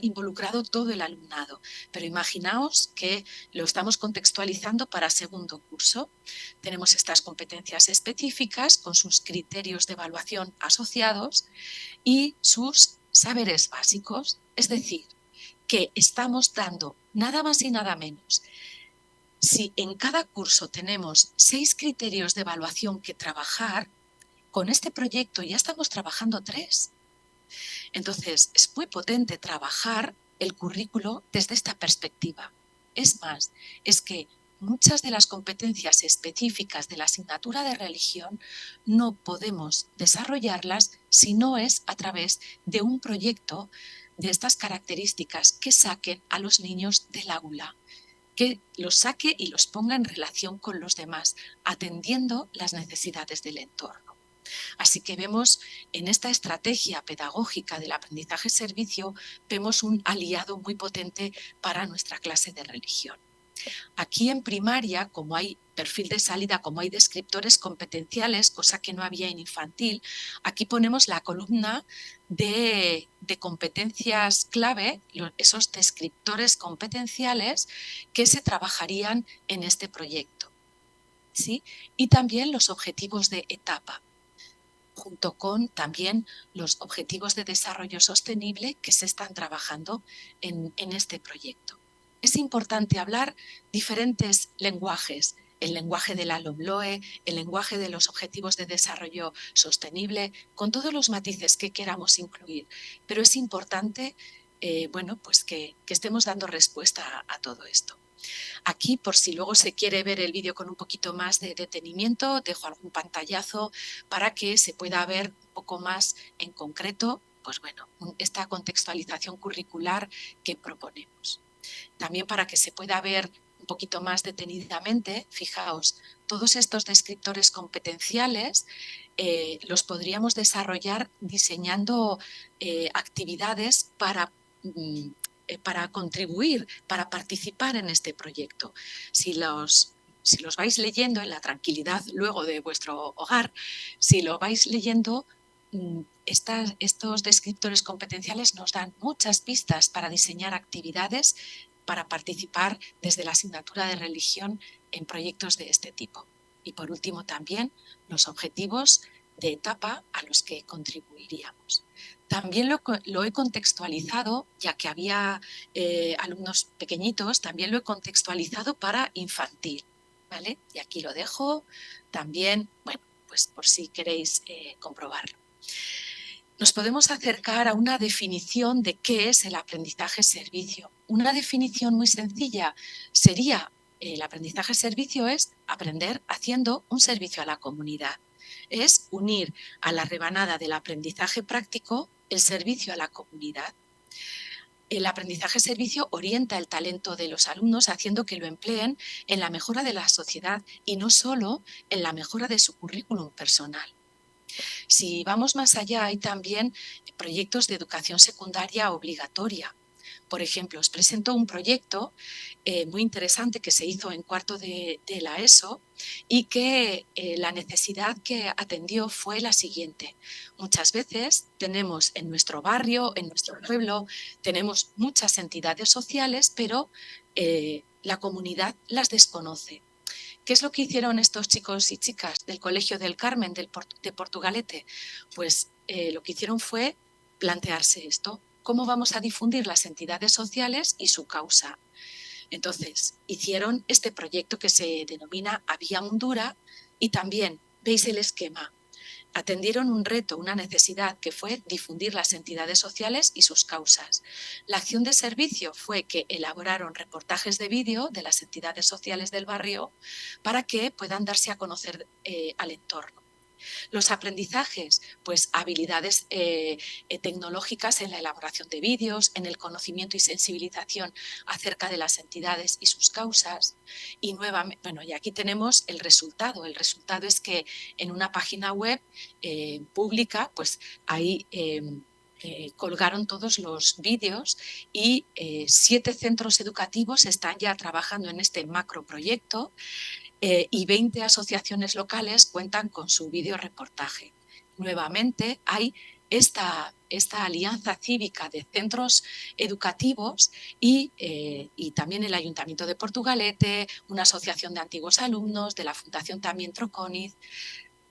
involucrado todo el alumnado, pero imaginaos que lo estamos contextualizando para segundo curso. Tenemos estas competencias específicas con sus criterios de evaluación asociados y sus saberes básicos, es decir, que estamos dando nada más y nada menos. Si en cada curso tenemos 6 criterios de evaluación que trabajar, con este proyecto ya estamos trabajando 3. Entonces, es muy potente trabajar el currículo desde esta perspectiva. Es más, es que muchas de las competencias específicas de la asignatura de religión no podemos desarrollarlas si no es a través de un proyecto de estas características que saquen a los niños del aula, que los saque y los ponga en relación con los demás, atendiendo las necesidades del entorno. Así que vemos en esta estrategia pedagógica del aprendizaje-servicio, vemos un aliado muy potente para nuestra clase de religión. Aquí en primaria, como hay perfil de salida, como hay descriptores competenciales, cosa que no había en infantil, aquí ponemos la columna de competencias clave, esos descriptores competenciales que se trabajarían en este proyecto, ¿sí? Y también los objetivos de etapa, junto con también los objetivos de desarrollo sostenible que se están trabajando en este proyecto. Es importante hablar diferentes lenguajes, el lenguaje de la LOMLOE, el lenguaje de los objetivos de desarrollo sostenible, con todos los matices que queramos incluir, pero es importante pues que estemos dando respuesta a todo esto. Aquí, por si luego se quiere ver el vídeo con un poquito más de detenimiento, dejo algún pantallazo para que se pueda ver un poco más en concreto, pues bueno, esta contextualización curricular que proponemos. También para que se pueda ver un poquito más detenidamente, fijaos, todos estos descriptores competenciales los podríamos desarrollar diseñando actividades para contribuir, para participar en este proyecto. Si los vais leyendo en la tranquilidad luego de vuestro hogar, si lo vais leyendo, estos descriptores competenciales nos dan muchas pistas para diseñar actividades para participar desde la asignatura de religión en proyectos de este tipo. Y por último también los objetivos de etapa a los que contribuiríamos. También lo he contextualizado, ya que había alumnos pequeñitos, también lo he contextualizado para infantil, ¿vale? Y aquí lo dejo también, bueno, pues por si queréis comprobarlo. Nos podemos acercar a una definición de qué es el aprendizaje-servicio. Una definición muy sencilla sería: el aprendizaje-servicio es aprender haciendo un servicio a la comunidad. Es unir a la rebanada del aprendizaje práctico el servicio a la comunidad. El aprendizaje-servicio orienta el talento de los alumnos haciendo que lo empleen en la mejora de la sociedad y no solo en la mejora de su currículum personal. Si vamos más allá, hay también proyectos de educación secundaria obligatoria. Por ejemplo, os presento un proyecto muy interesante que se hizo en cuarto de la ESO y que la necesidad que atendió fue la siguiente. Muchas veces tenemos en nuestro barrio, en nuestro pueblo, tenemos muchas entidades sociales, pero la comunidad las desconoce. ¿Qué es lo que hicieron estos chicos y chicas del Colegio del Carmen de Portugalete? Pues lo que hicieron fue plantearse esto. ¿Cómo vamos a difundir las entidades sociales y su causa? Entonces, hicieron este proyecto que se denomina Avía Undura y también, veis el esquema, atendieron un reto, una necesidad que fue difundir las entidades sociales y sus causas. La acción de servicio fue que elaboraron reportajes de vídeo de las entidades sociales del barrio para que puedan darse a conocer al entorno. Los aprendizajes, pues habilidades tecnológicas en la elaboración de vídeos, en el conocimiento y sensibilización acerca de las entidades y sus causas. Y nuevamente, bueno, y aquí tenemos el resultado. El resultado es que en una página web pública, pues ahí colgaron todos los vídeos y 7 centros educativos están ya trabajando en este macroproyecto. Y 20 asociaciones locales cuentan con su videoreportaje. Nuevamente hay esta alianza cívica de centros educativos y también el Ayuntamiento de Portugalete, una asociación de antiguos alumnos, de la Fundación también Troconiz.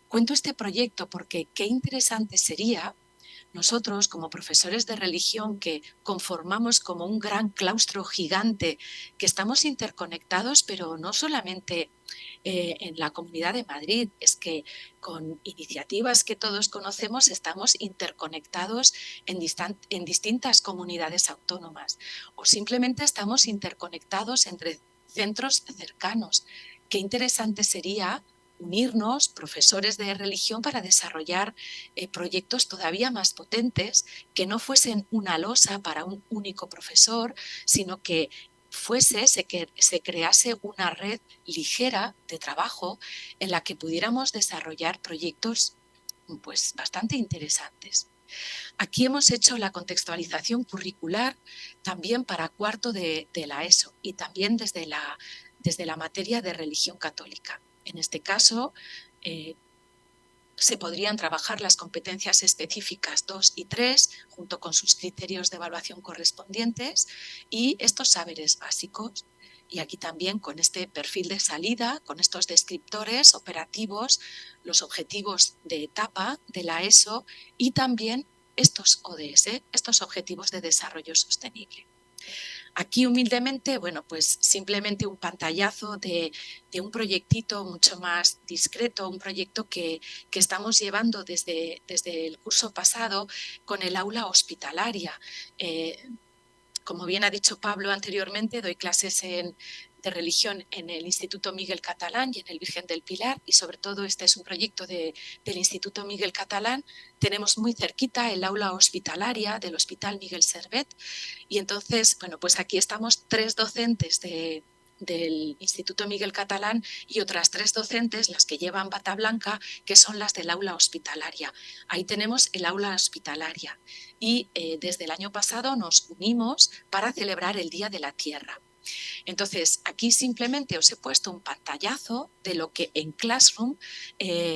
Cuento este proyecto porque qué interesante sería nosotros, como profesores de religión que conformamos como un gran claustro gigante, que estamos interconectados, pero no solamente en la Comunidad de Madrid, es que con iniciativas que todos conocemos estamos interconectados en distintas comunidades autónomas o simplemente estamos interconectados entre centros cercanos. Qué interesante sería unirnos, profesores de religión, para desarrollar proyectos todavía más potentes, que no fuesen una losa para un único profesor, sino que se crease una red ligera de trabajo en la que pudiéramos desarrollar proyectos pues, bastante interesantes. Aquí hemos hecho la contextualización curricular también para cuarto de la ESO y también desde la materia de religión católica. En este caso, se podrían trabajar las competencias específicas 2 y 3 junto con sus criterios de evaluación correspondientes y estos saberes básicos. Y aquí también con este perfil de salida, con estos descriptores operativos, los objetivos de etapa de la ESO y también estos ODS, estos objetivos de desarrollo sostenible. Aquí humildemente, bueno, pues simplemente un pantallazo de un proyectito mucho más discreto, un proyecto que estamos llevando desde el curso pasado con el aula hospitalaria. Como bien ha dicho Pablo anteriormente, doy clases de religión en el Instituto Miguel Catalán y en el Virgen del Pilar, y sobre todo este es un proyecto del Instituto Miguel Catalán. Tenemos muy cerquita el aula hospitalaria del Hospital Miguel Servet y entonces, bueno, pues aquí estamos 3 docentes del Instituto Miguel Catalán y otras 3 docentes, las que llevan bata blanca, que son las del aula hospitalaria. Ahí tenemos el aula hospitalaria y desde el año pasado nos unimos para celebrar el Día de la Tierra. Entonces, aquí simplemente os he puesto un pantallazo de lo que en Classroom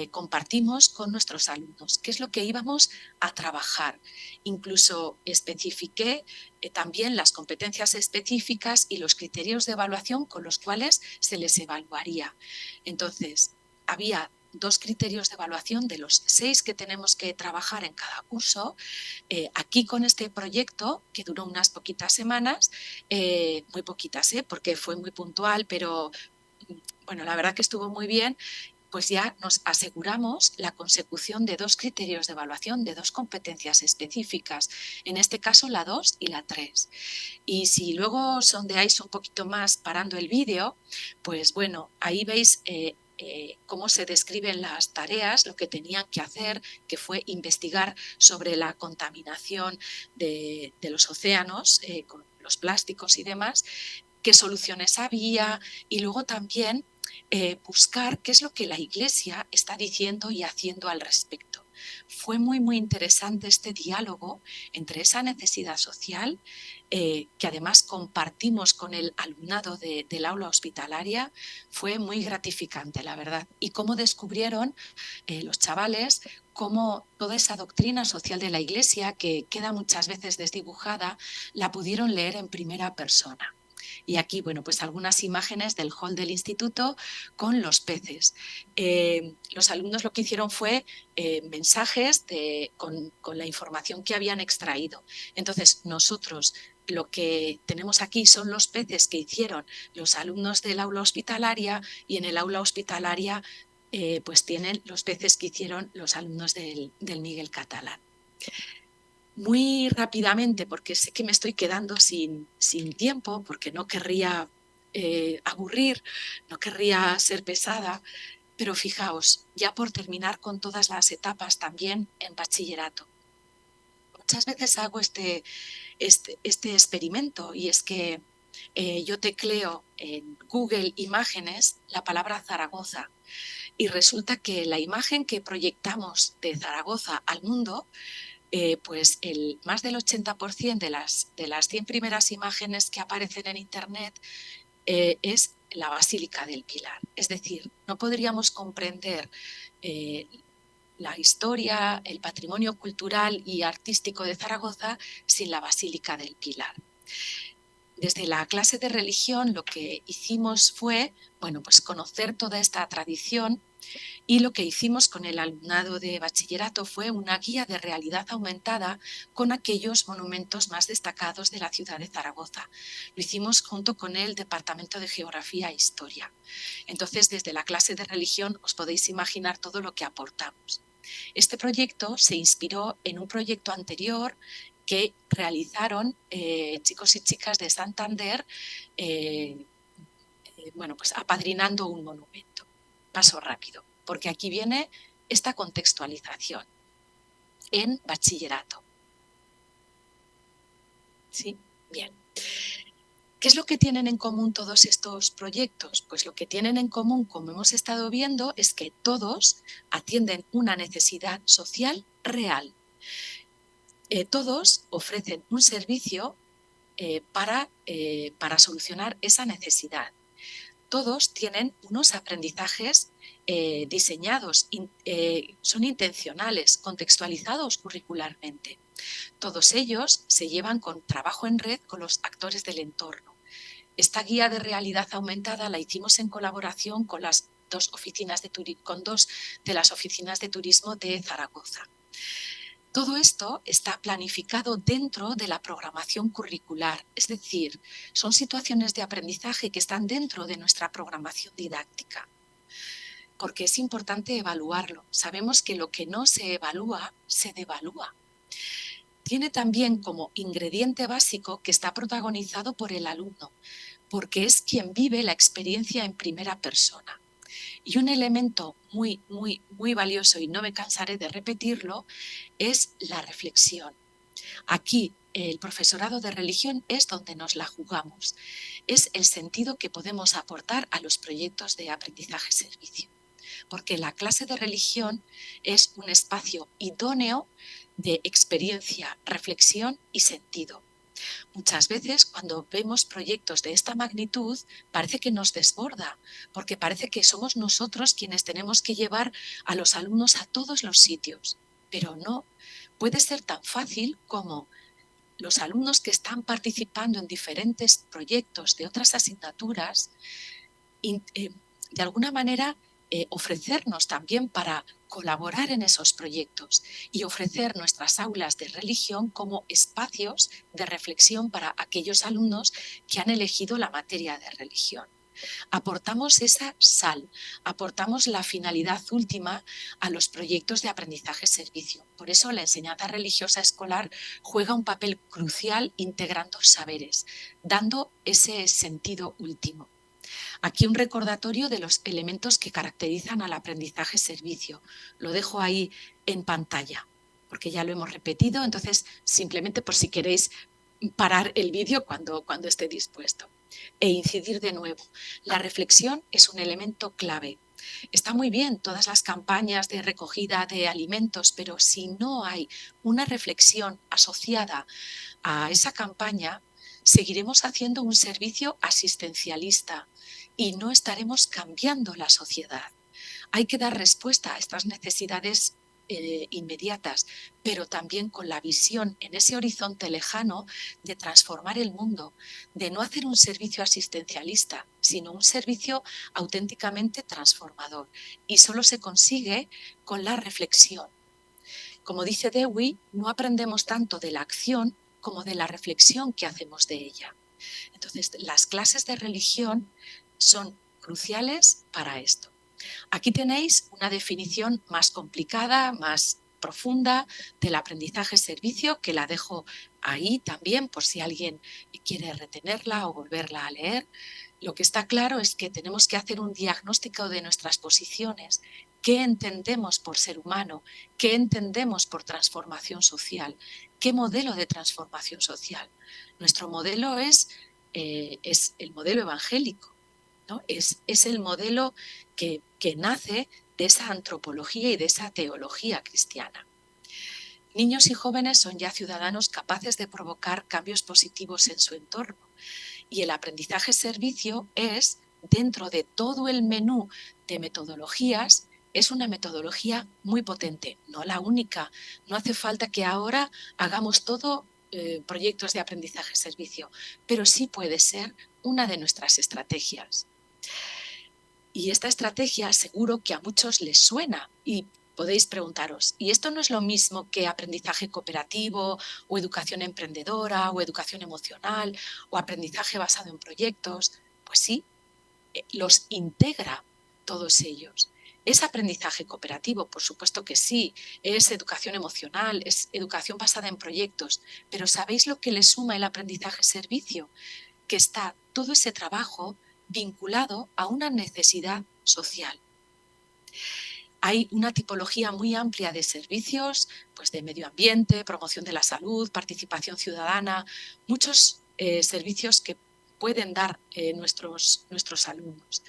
compartimos con nuestros alumnos, qué es lo que íbamos a trabajar. Incluso especifiqué también las competencias específicas y los criterios de evaluación con los cuales se les evaluaría. Entonces, había 2 criterios de evaluación de los 6 que tenemos que trabajar en cada curso. Aquí con este proyecto, que duró unas poquitas semanas, muy poquitas, porque fue muy puntual, pero bueno, la verdad que estuvo muy bien, pues ya nos aseguramos la consecución de 2 criterios de evaluación, de 2 competencias específicas, en este caso la 2 y la 3. Y si luego sondeáis un poquito más parando el vídeo, pues bueno, ahí veis cómo se describen las tareas, lo que tenían que hacer, que fue investigar sobre la contaminación de los océanos con los plásticos y demás, qué soluciones había y luego también buscar qué es lo que la Iglesia está diciendo y haciendo al respecto. Fue muy interesante este diálogo entre esa necesidad social que además compartimos con el alumnado del aula hospitalaria. Fue muy gratificante, la verdad. Y cómo descubrieron los chavales cómo toda esa doctrina social de la Iglesia, que queda muchas veces desdibujada, la pudieron leer en primera persona. Y aquí, bueno, pues algunas imágenes del hall del instituto con los peces. Los alumnos lo que hicieron fue mensajes con la información que habían extraído. Entonces, nosotros lo que tenemos aquí son los peces que hicieron los alumnos del aula hospitalaria, y en el aula hospitalaria pues tienen los peces que hicieron los alumnos del Miguel Catalán. Muy rápidamente, porque sé que me estoy quedando sin tiempo, porque no querría aburrir, no querría ser pesada, pero fijaos, ya por terminar con todas las etapas también en bachillerato. Muchas veces hago este experimento, y es que yo tecleo en Google Imágenes la palabra Zaragoza, y resulta que la imagen que proyectamos de Zaragoza al mundo, pues más del 80% de las 100 primeras imágenes que aparecen en Internet es la Basílica del Pilar. Es decir, no podríamos comprender la historia, el patrimonio cultural y artístico de Zaragoza sin la Basílica del Pilar. Desde la clase de religión lo que hicimos fue, bueno, pues conocer toda esta tradición, y lo que hicimos con el alumnado de bachillerato fue una guía de realidad aumentada con aquellos monumentos más destacados de la ciudad de Zaragoza. Lo hicimos junto con el Departamento de Geografía e Historia. Entonces, desde la clase de religión os podéis imaginar todo lo que aportamos. Este proyecto se inspiró en un proyecto anterior que realizaron chicos y chicas de Santander, bueno, pues apadrinando un monumento. Paso rápido, porque aquí viene esta contextualización en bachillerato. ¿Sí? Bien. ¿Qué es lo que tienen en común todos estos proyectos? Pues lo que tienen en común, como hemos estado viendo, es que todos atienden una necesidad social real. Todos ofrecen un servicio para solucionar esa necesidad. Todos tienen unos aprendizajes diseñados, son intencionales, contextualizados curricularmente. Todos ellos se llevan con trabajo en red con los actores del entorno. Esta guía de realidad aumentada la hicimos en colaboración con dos de las oficinas de turismo de Zaragoza. Todo esto está planificado dentro de la programación curricular, es decir, son situaciones de aprendizaje que están dentro de nuestra programación didáctica, porque es importante evaluarlo. Sabemos que lo que no se evalúa, se devalúa. Tiene también como ingrediente básico que está protagonizado por el alumno, porque es quien vive la experiencia en primera persona. Y un elemento muy valioso, y no me cansaré de repetirlo, es la reflexión. Aquí el profesorado de religión es donde nos la jugamos. Es el sentido que podemos aportar a los proyectos de aprendizaje-servicio. Porque la clase de religión es un espacio idóneo de experiencia, reflexión y sentido. Muchas veces cuando vemos proyectos de esta magnitud parece que nos desborda, porque parece que somos nosotros quienes tenemos que llevar a los alumnos a todos los sitios, pero no, puede ser tan fácil como los alumnos que están participando en diferentes proyectos de otras asignaturas, de alguna manera ofrecernos también para colaborar en esos proyectos y ofrecer nuestras aulas de religión como espacios de reflexión para aquellos alumnos que han elegido la materia de religión. Aportamos esa sal, aportamos la finalidad última a los proyectos de aprendizaje-servicio. Por eso la enseñanza religiosa escolar juega un papel crucial integrando saberes, dando ese sentido último. Aquí un recordatorio de los elementos que caracterizan al aprendizaje-servicio. Lo dejo ahí en pantalla, porque ya lo hemos repetido, entonces simplemente por si queréis parar el vídeo cuando esté dispuesto. E incidir de nuevo. La reflexión es un elemento clave. Está muy bien todas las campañas de recogida de alimentos, pero si no hay una reflexión asociada a esa campaña, seguiremos haciendo un servicio asistencialista y no estaremos cambiando la sociedad. Hay que dar respuesta a estas necesidades inmediatas, pero también con la visión en ese horizonte lejano de transformar el mundo, de no hacer un servicio asistencialista, sino un servicio auténticamente transformador. Y solo se consigue con la reflexión. Como dice Dewey, no aprendemos tanto de la acción como de la reflexión que hacemos de ella. Entonces, las clases de religión son cruciales para esto. Aquí tenéis una definición más complicada, más profunda del aprendizaje-servicio, que la dejo ahí también por si alguien quiere retenerla o volverla a leer. Lo que está claro es que tenemos que hacer un diagnóstico de nuestras posiciones. ¿Qué entendemos por ser humano? ¿Qué entendemos por transformación social? ¿Qué modelo de transformación social? Nuestro modelo es el modelo evangélico, ¿no? Es el modelo que nace de esa antropología y de esa teología cristiana. Niños y jóvenes son ya ciudadanos capaces de provocar cambios positivos en su entorno. Y el aprendizaje-servicio es, dentro de todo el menú de metodologías, es una metodología muy potente, no la única. No hace falta que ahora hagamos todo proyectos de aprendizaje-servicio, pero sí puede ser una de nuestras estrategias. Y esta estrategia seguro que a muchos les suena y podéis preguntaros, ¿y esto no es lo mismo que aprendizaje cooperativo o educación emprendedora o educación emocional o aprendizaje basado en proyectos? Pues sí, los integra todos ellos. ¿Es aprendizaje cooperativo? Por supuesto que sí. ¿Es educación emocional? ¿Es educación basada en proyectos? Pero ¿sabéis lo que le suma el aprendizaje-servicio? Que está todo ese trabajo vinculado a una necesidad social. Hay una tipología muy amplia de servicios, pues de medio ambiente, promoción de la salud, participación ciudadana, muchos servicios que pueden dar nuestros alumnos.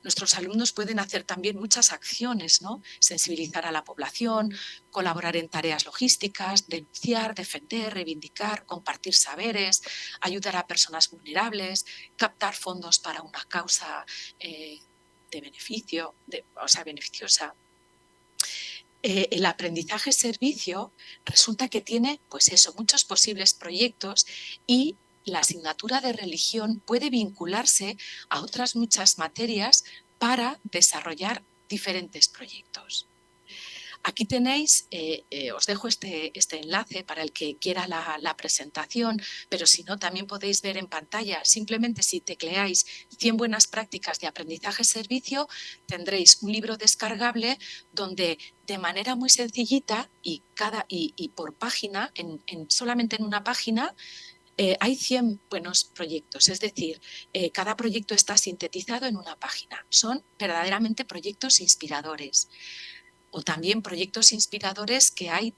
Nuestros alumnos pueden hacer también muchas acciones, ¿no? Sensibilizar a la población, colaborar en tareas logísticas, denunciar, defender, reivindicar, compartir saberes, ayudar a personas vulnerables, captar fondos para una causa de beneficio, beneficiosa. El aprendizaje-servicio resulta que tiene, pues eso, muchos posibles proyectos y la asignatura de religión puede vincularse a otras muchas materias para desarrollar diferentes proyectos. Aquí tenéis, os dejo este enlace para el que quiera la presentación, pero si no, también podéis ver en pantalla. Simplemente si tecleáis 100 buenas prácticas de aprendizaje-servicio, tendréis un libro descargable donde de manera muy sencillita y por página, solamente en una página, hay 100 buenos proyectos, es decir, cada proyecto está sintetizado en una página. Son verdaderamente proyectos inspiradores. O también proyectos inspiradores que hay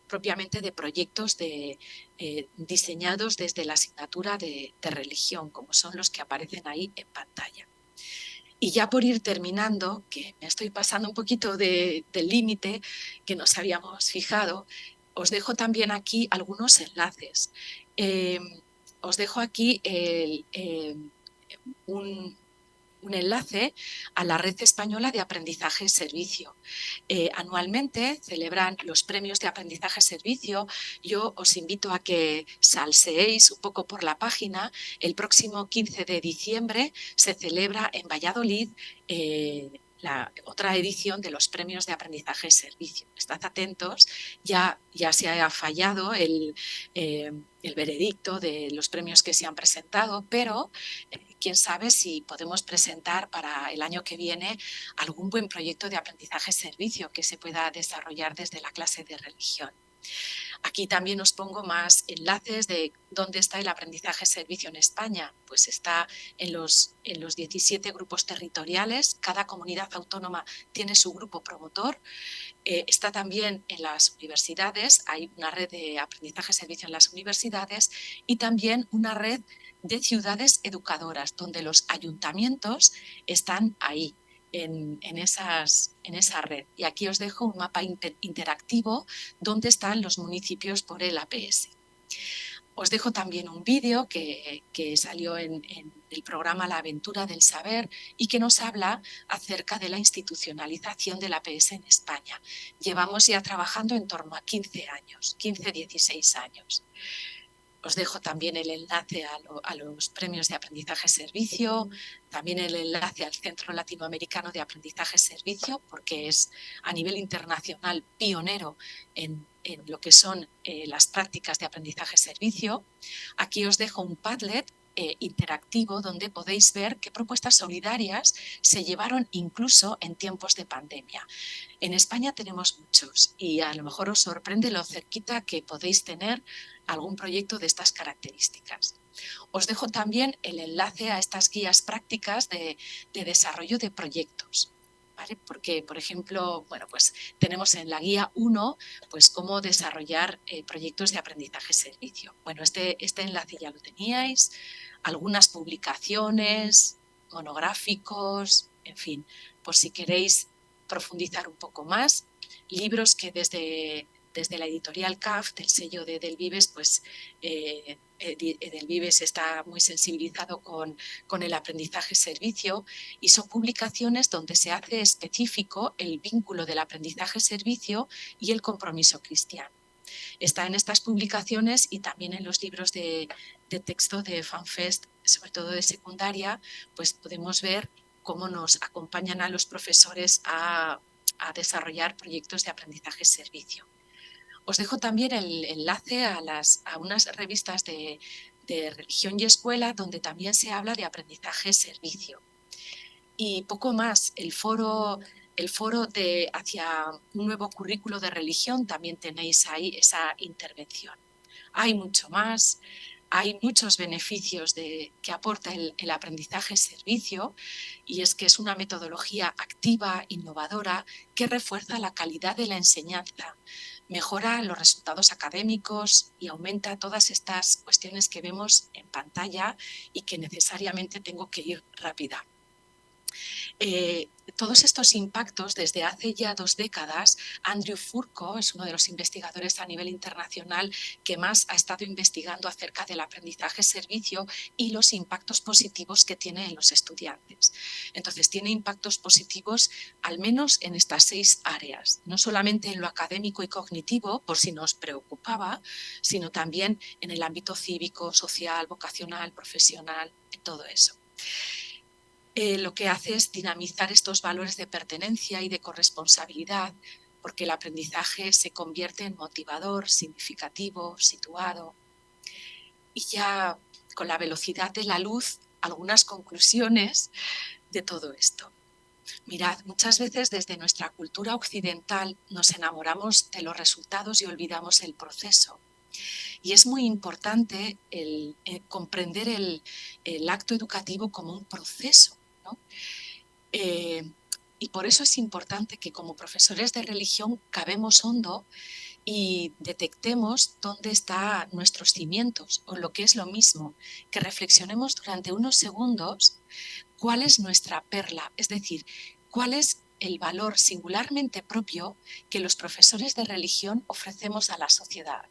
propiamente de proyectos diseñados desde la asignatura de religión, como son los que aparecen ahí en pantalla. Y ya por ir terminando, que me estoy pasando un poquito del límite que nos habíamos fijado, os dejo también aquí algunos enlaces. Os dejo aquí un enlace a la Red Española de Aprendizaje-Servicio. Anualmente celebran los premios de aprendizaje-servicio. Yo os invito a que salseéis un poco por la página. El próximo 15 de diciembre se celebra en Valladolid la otra edición de los premios de aprendizaje-servicio. Estad atentos, ya se ha fallado el veredicto de los premios que se han presentado, pero quién sabe si podemos presentar para el año que viene algún buen proyecto de aprendizaje-servicio que se pueda desarrollar desde la clase de religión. Aquí también os pongo más enlaces de dónde está el aprendizaje servicio en España. Pues está en los 17 grupos territoriales, cada comunidad autónoma tiene su grupo promotor. Está también en las universidades, hay una red de aprendizaje servicio en las universidades y también una red de ciudades educadoras, donde los ayuntamientos están ahí. En esa red. Y aquí os dejo un mapa interactivo donde están los municipios por el APS. Os dejo también un vídeo que salió en el programa La Aventura del Saber y que nos habla acerca de la institucionalización del APS en España. Llevamos ya trabajando en torno a 15 años, 15-16 años. Os dejo también el enlace a los premios de aprendizaje-servicio, también el enlace al Centro Latinoamericano de Aprendizaje-Servicio, porque es a nivel internacional pionero en lo que son las prácticas de aprendizaje-servicio. Aquí os dejo un Padlet interactivo donde podéis ver qué propuestas solidarias se llevaron incluso en tiempos de pandemia. En España tenemos muchos y a lo mejor os sorprende lo cerquita que podéis tener algún proyecto de estas características. Os dejo también el enlace a estas guías prácticas de desarrollo de proyectos, ¿vale? Porque, por ejemplo, bueno, pues tenemos en la guía 1 pues cómo desarrollar proyectos de aprendizaje-servicio. Bueno, este enlace ya lo teníais, algunas publicaciones, monográficos, en fin, por si queréis profundizar un poco más, libros que desde la editorial CAF, del sello de Edelvives, pues Edelvives está muy sensibilizado con el aprendizaje-servicio y son publicaciones donde se hace específico el vínculo del aprendizaje-servicio y el compromiso cristiano. Está en estas publicaciones y también en los libros de texto de FanFest, sobre todo de secundaria, pues podemos ver cómo nos acompañan a los profesores a desarrollar proyectos de aprendizaje-servicio. Os dejo también el enlace a unas revistas de religión y escuela donde también se habla de aprendizaje-servicio. Y poco más, el foro hacia un nuevo currículo de religión, también tenéis ahí esa intervención. Hay mucho más, hay muchos beneficios que aporta el aprendizaje-servicio y es que es una metodología activa, innovadora, que refuerza la calidad de la enseñanza, mejora los resultados académicos y aumenta todas estas cuestiones que vemos en pantalla y que necesariamente tengo que ir rápida. Todos estos impactos, desde hace ya 2 décadas, Andrew Furco es uno de los investigadores a nivel internacional que más ha estado investigando acerca del aprendizaje-servicio y los impactos positivos que tiene en los estudiantes. Entonces, tiene impactos positivos al menos en estas 6 áreas, no solamente en lo académico y cognitivo, por si nos preocupaba, sino también en el ámbito cívico, social, vocacional, profesional, todo eso. Lo que hace es dinamizar estos valores de pertenencia y de corresponsabilidad, porque el aprendizaje se convierte en motivador, significativo, situado. Y ya con la velocidad de la luz, algunas conclusiones de todo esto. Mirad, muchas veces desde nuestra cultura occidental nos enamoramos de los resultados y olvidamos el proceso. Y es muy importante comprender el acto educativo como un proceso, ¿no? Y por eso es importante que como profesores de religión cavemos hondo y detectemos dónde están nuestros cimientos, o lo que es lo mismo, que reflexionemos durante unos segundos cuál es nuestra perla, es decir, cuál es el valor singularmente propio que los profesores de religión ofrecemos a la sociedad.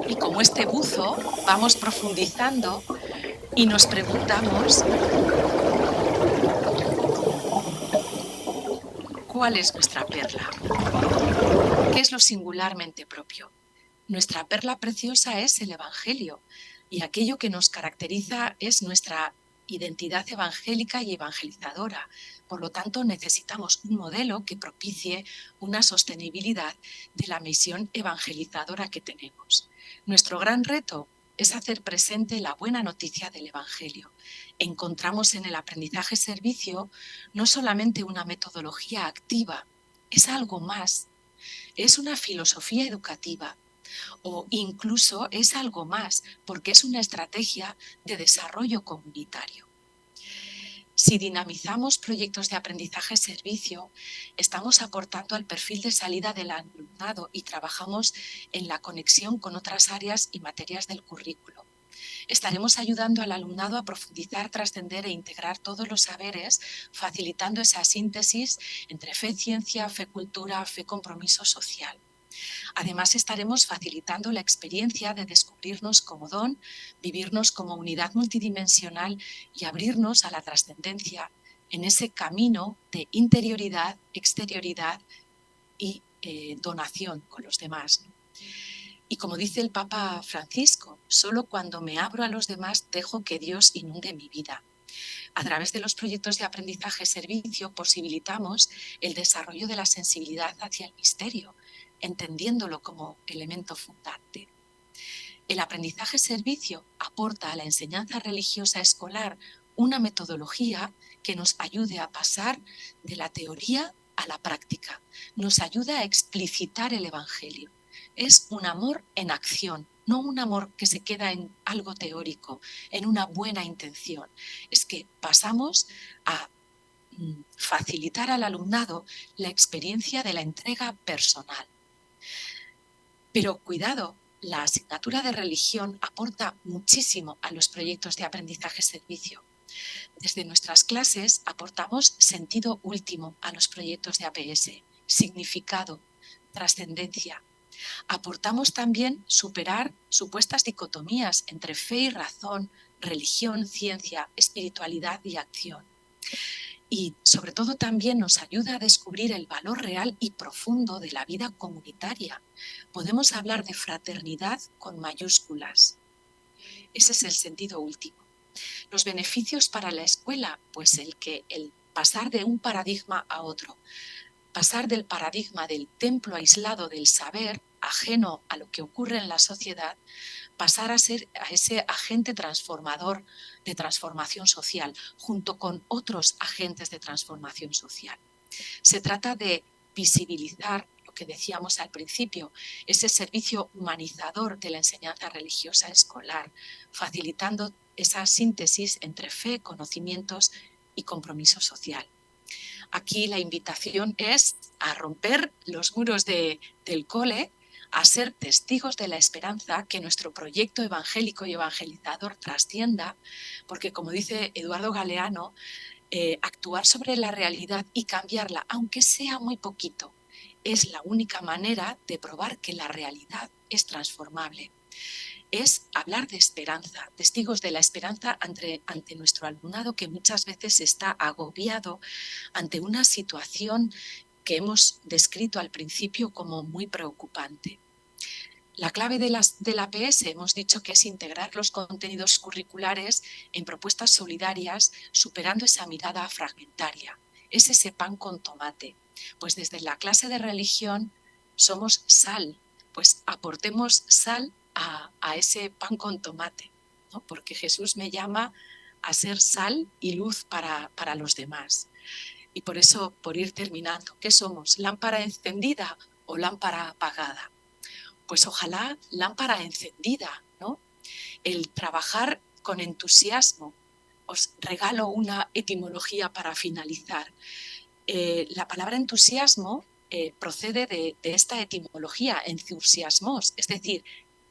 Y como este buzo, vamos profundizando y nos preguntamos ¿cuál es nuestra perla? ¿Qué es lo singularmente propio? Nuestra perla preciosa es el Evangelio y aquello que nos caracteriza es nuestra identidad evangélica y evangelizadora. Por lo tanto, necesitamos un modelo que propicie una sostenibilidad de la misión evangelizadora que tenemos. Nuestro gran reto, es hacer presente la buena noticia del Evangelio. Encontramos en el aprendizaje-servicio no solamente una metodología activa, es algo más, es una filosofía educativa o incluso es algo más porque es una estrategia de desarrollo comunitario. Si dinamizamos proyectos de aprendizaje-servicio, estamos aportando al perfil de salida del alumnado y trabajamos en la conexión con otras áreas y materias del currículo. Estaremos ayudando al alumnado a profundizar, trascender e integrar todos los saberes, facilitando esa síntesis entre fe, ciencia, fe, cultura, fe, compromiso social. Además, estaremos facilitando la experiencia de descubrirnos como don, vivirnos como unidad multidimensional y abrirnos a la trascendencia en ese camino de interioridad, exterioridad y donación con los demás. Y como dice el Papa Francisco, solo cuando me abro a los demás dejo que Dios inunde mi vida. A través de los proyectos de aprendizaje-servicio posibilitamos el desarrollo de la sensibilidad hacia el misterio, entendiéndolo como elemento fundante. El aprendizaje-servicio aporta a la enseñanza religiosa escolar una metodología que nos ayude a pasar de la teoría a la práctica, nos ayuda a explicitar el Evangelio. Es un amor en acción, no un amor que se queda en algo teórico, en una buena intención. Es que pasamos a facilitar al alumnado la experiencia de la entrega personal. Pero cuidado, la asignatura de religión aporta muchísimo a los proyectos de aprendizaje-servicio. Desde nuestras clases aportamos sentido último a los proyectos de APS, significado, trascendencia. Aportamos también superar supuestas dicotomías entre fe y razón, religión, ciencia, espiritualidad y acción. Y sobre todo también nos ayuda a descubrir el valor real y profundo de la vida comunitaria. Podemos hablar de fraternidad con mayúsculas. Ese es el sentido último. Los beneficios para la escuela, pues el pasar de un paradigma a otro, pasar del paradigma del templo aislado del saber, ajeno a lo que ocurre en la sociedad, pasar a ser a ese agente transformador de transformación social, junto con otros agentes de transformación social. Se trata de visibilizar lo que decíamos al principio, ese servicio humanizador de la enseñanza religiosa escolar, facilitando esa síntesis entre fe, conocimientos y compromiso social. Aquí la invitación es a romper los muros del cole, a ser testigos de la esperanza, que nuestro proyecto evangélico y evangelizador trascienda, porque como dice Eduardo Galeano, actuar sobre la realidad y cambiarla, aunque sea muy poquito, es la única manera de probar que la realidad es transformable. Es hablar de esperanza, testigos de la esperanza ante nuestro alumnado, que muchas veces está agobiado ante una situación que hemos descrito al principio como muy preocupante. La clave de la APS hemos dicho que es integrar los contenidos curriculares en propuestas solidarias, superando esa mirada fragmentaria. Es ese pan con tomate. Pues desde la clase de religión somos sal, pues aportemos sal a ese pan con tomate, ¿no? Porque Jesús me llama a ser sal y luz para los demás. Y por eso, por ir terminando, ¿qué somos? ¿Lámpara encendida o lámpara apagada? Pues ojalá lámpara encendida, ¿no? El trabajar con entusiasmo. Os regalo una etimología para finalizar. La palabra entusiasmo procede de esta etimología, entusiasmos, es decir,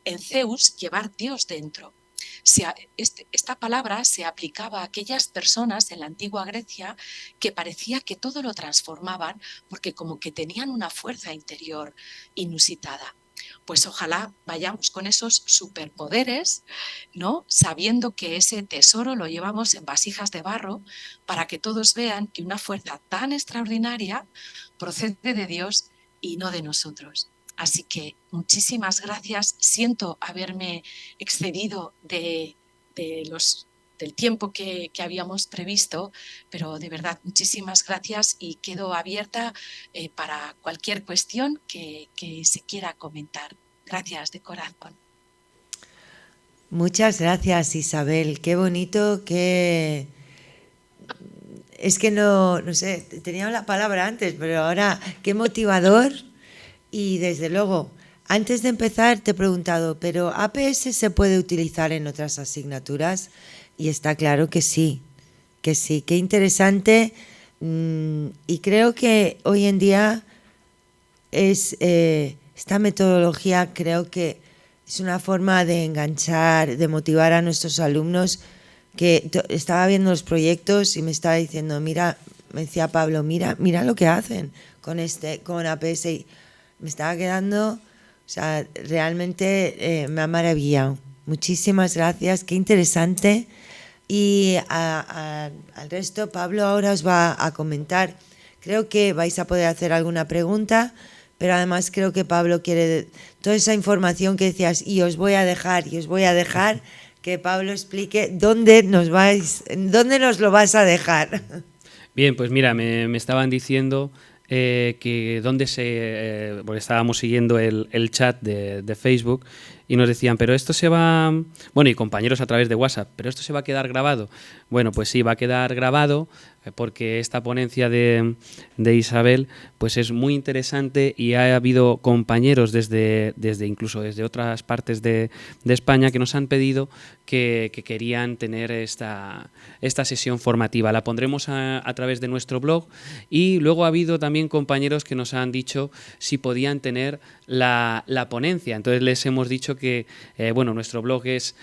en Zeus, llevar Dios dentro. Esta palabra se aplicaba a aquellas personas en la antigua Grecia que parecía que todo lo transformaban porque como que tenían una fuerza interior inusitada. Pues ojalá vayamos con esos superpoderes, ¿no? Sabiendo que ese tesoro lo llevamos en vasijas de barro para que todos vean que una fuerza tan extraordinaria procede de Dios y no de nosotros. Así que muchísimas gracias. Siento haberme excedido del tiempo que habíamos previsto, pero de verdad muchísimas gracias y quedo abierta para cualquier cuestión que se quiera comentar. Gracias de corazón. Muchas gracias, Isabel. Qué bonito, qué... Es que no sé, tenía la palabra antes, pero ahora qué motivador. Y desde luego, antes de empezar te he preguntado, ¿pero APS se puede utilizar en otras asignaturas? Y está claro que sí, que sí. Qué interesante. Y creo que hoy en día esta metodología creo que es una forma de enganchar, de motivar a nuestros alumnos, que estaba viendo los proyectos y me estaba diciendo, mira, me decía Pablo, mira lo que hacen con APS, y me estaba quedando, o sea, realmente me ha maravillado. Muchísimas gracias, qué interesante. Y al resto, Pablo ahora os va a comentar. Creo que vais a poder hacer alguna pregunta, pero además creo que Pablo quiere toda esa información que decías, y os voy a dejar, que Pablo explique dónde nos lo vas a dejar. Bien, pues mira, me estaban diciendo que porque estábamos siguiendo el chat de Facebook y nos decían, pero esto se va... Bueno, y compañeros a través de WhatsApp, pero esto se va a quedar grabado. Bueno, pues sí, va a quedar grabado porque esta ponencia de Isabel pues es muy interesante y ha habido compañeros incluso desde otras partes de España que nos han pedido que querían tener esta sesión formativa. La pondremos a través de nuestro blog, y luego ha habido también compañeros que nos han dicho si podían tener la ponencia. Entonces les hemos dicho que nuestro blog es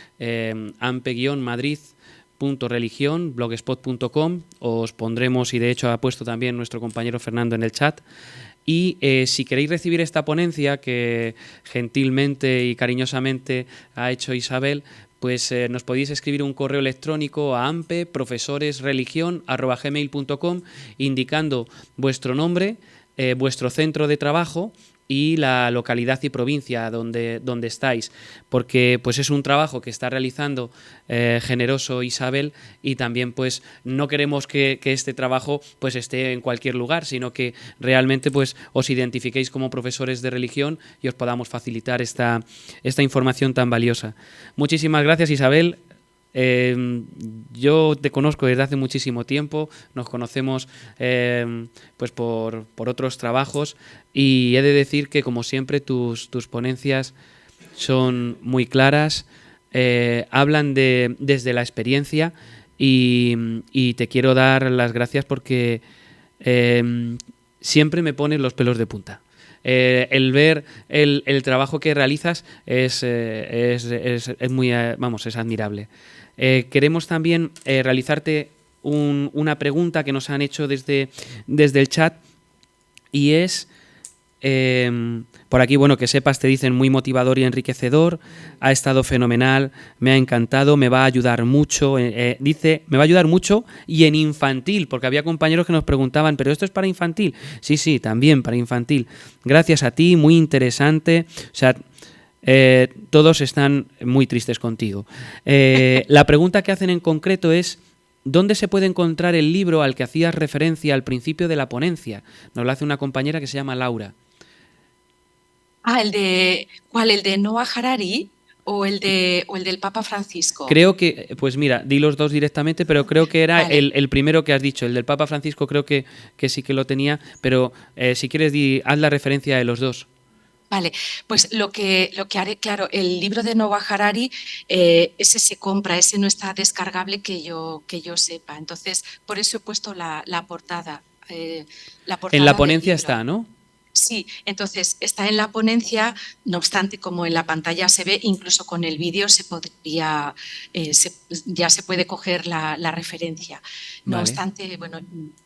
ampe-madrid.religion.blogspot.com. Os pondremos, y de hecho ha puesto también nuestro compañero Fernando en el chat. Y si queréis recibir esta ponencia que gentilmente y cariñosamente ha hecho Isabel, pues nos podéis escribir un correo electrónico a ampeprofesoresreligion@gmail.com indicando vuestro nombre, vuestro centro de trabajo y la localidad y provincia donde estáis, porque pues es un trabajo que está realizando generoso Isabel, y también pues no queremos que este trabajo pues esté en cualquier lugar, sino que realmente pues os identifiquéis como profesores de religión y os podamos facilitar esta información tan valiosa. Muchísimas gracias, Isabel. Yo te conozco desde hace muchísimo tiempo, nos conocemos pues por otros trabajos, y he de decir que, como siempre, tus ponencias son muy claras, hablan desde la experiencia, y te quiero dar las gracias porque siempre me pones los pelos de punta. El ver el trabajo que realizas es muy, es admirable. Queremos también realizarte una pregunta que nos han hecho desde el chat, y es por aquí, que sepas, te dicen muy motivador y enriquecedor, ha estado fenomenal, me ha encantado, me va a ayudar mucho, dice, me va a ayudar mucho y en infantil, porque había compañeros que nos preguntaban, ¿pero esto es para infantil? Sí, también para infantil. Gracias a ti, muy interesante, o sea... todos están muy tristes contigo. La pregunta que hacen en concreto es: ¿dónde se puede encontrar el libro al que hacías referencia al principio de la ponencia? Nos lo hace una compañera que se llama Laura. ¿Cuál? ¿El de Noah Harari o el del Papa Francisco? Creo que, pues mira, di los dos directamente, pero creo que era vale. el primero que has dicho, el del Papa Francisco, creo que sí que lo tenía, pero si quieres haz la referencia de los dos. Vale, pues lo que haré, claro, el libro de Noah Harari, ese se compra, ese no está descargable que yo sepa. Entonces, por eso he puesto la portada. En la ponencia está, ¿no? Sí, entonces está en la ponencia, no obstante, como en la pantalla se ve, incluso con el vídeo ya se puede coger la referencia. No Vale. obstante,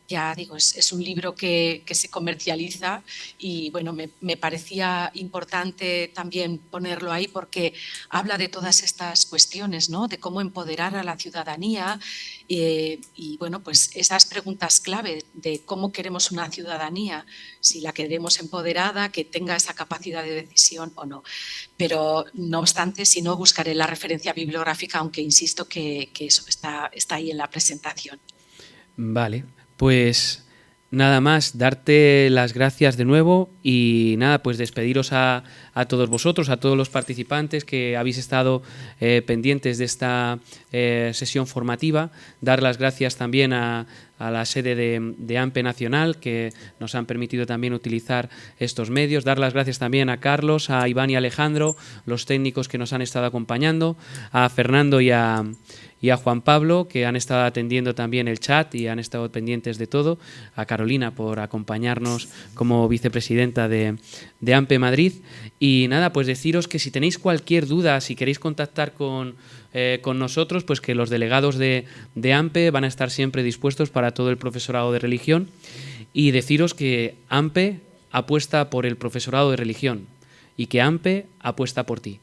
ya digo, es un libro que se comercializa, y me parecía importante también ponerlo ahí porque habla de todas estas cuestiones, ¿no? De cómo empoderar a la ciudadanía, y pues esas preguntas clave de cómo queremos una ciudadanía, si la queremos empoderada, que tenga esa capacidad de decisión o no. Pero no obstante, si no, buscaré la referencia bibliográfica, aunque insisto que eso está ahí en la presentación. Vale, pues Nada más, darte las gracias de nuevo y nada, pues despediros a todos vosotros, a todos los participantes que habéis estado pendientes de esta sesión formativa. Dar las gracias también a la sede de AMPE Nacional, que nos han permitido también utilizar estos medios. Dar las gracias también a Carlos, a Iván y a Alejandro, los técnicos que nos han estado acompañando, a Fernando y a Juan Pablo, que han estado atendiendo también el chat y han estado pendientes de todo, a Carolina por acompañarnos como vicepresidenta de AMPE Madrid. Y nada, pues deciros que si tenéis cualquier duda, si queréis contactar con nosotros, pues que los delegados de AMPE van a estar siempre dispuestos para todo el profesorado de religión, y deciros que AMPE apuesta por el profesorado de religión y que AMPE apuesta por ti.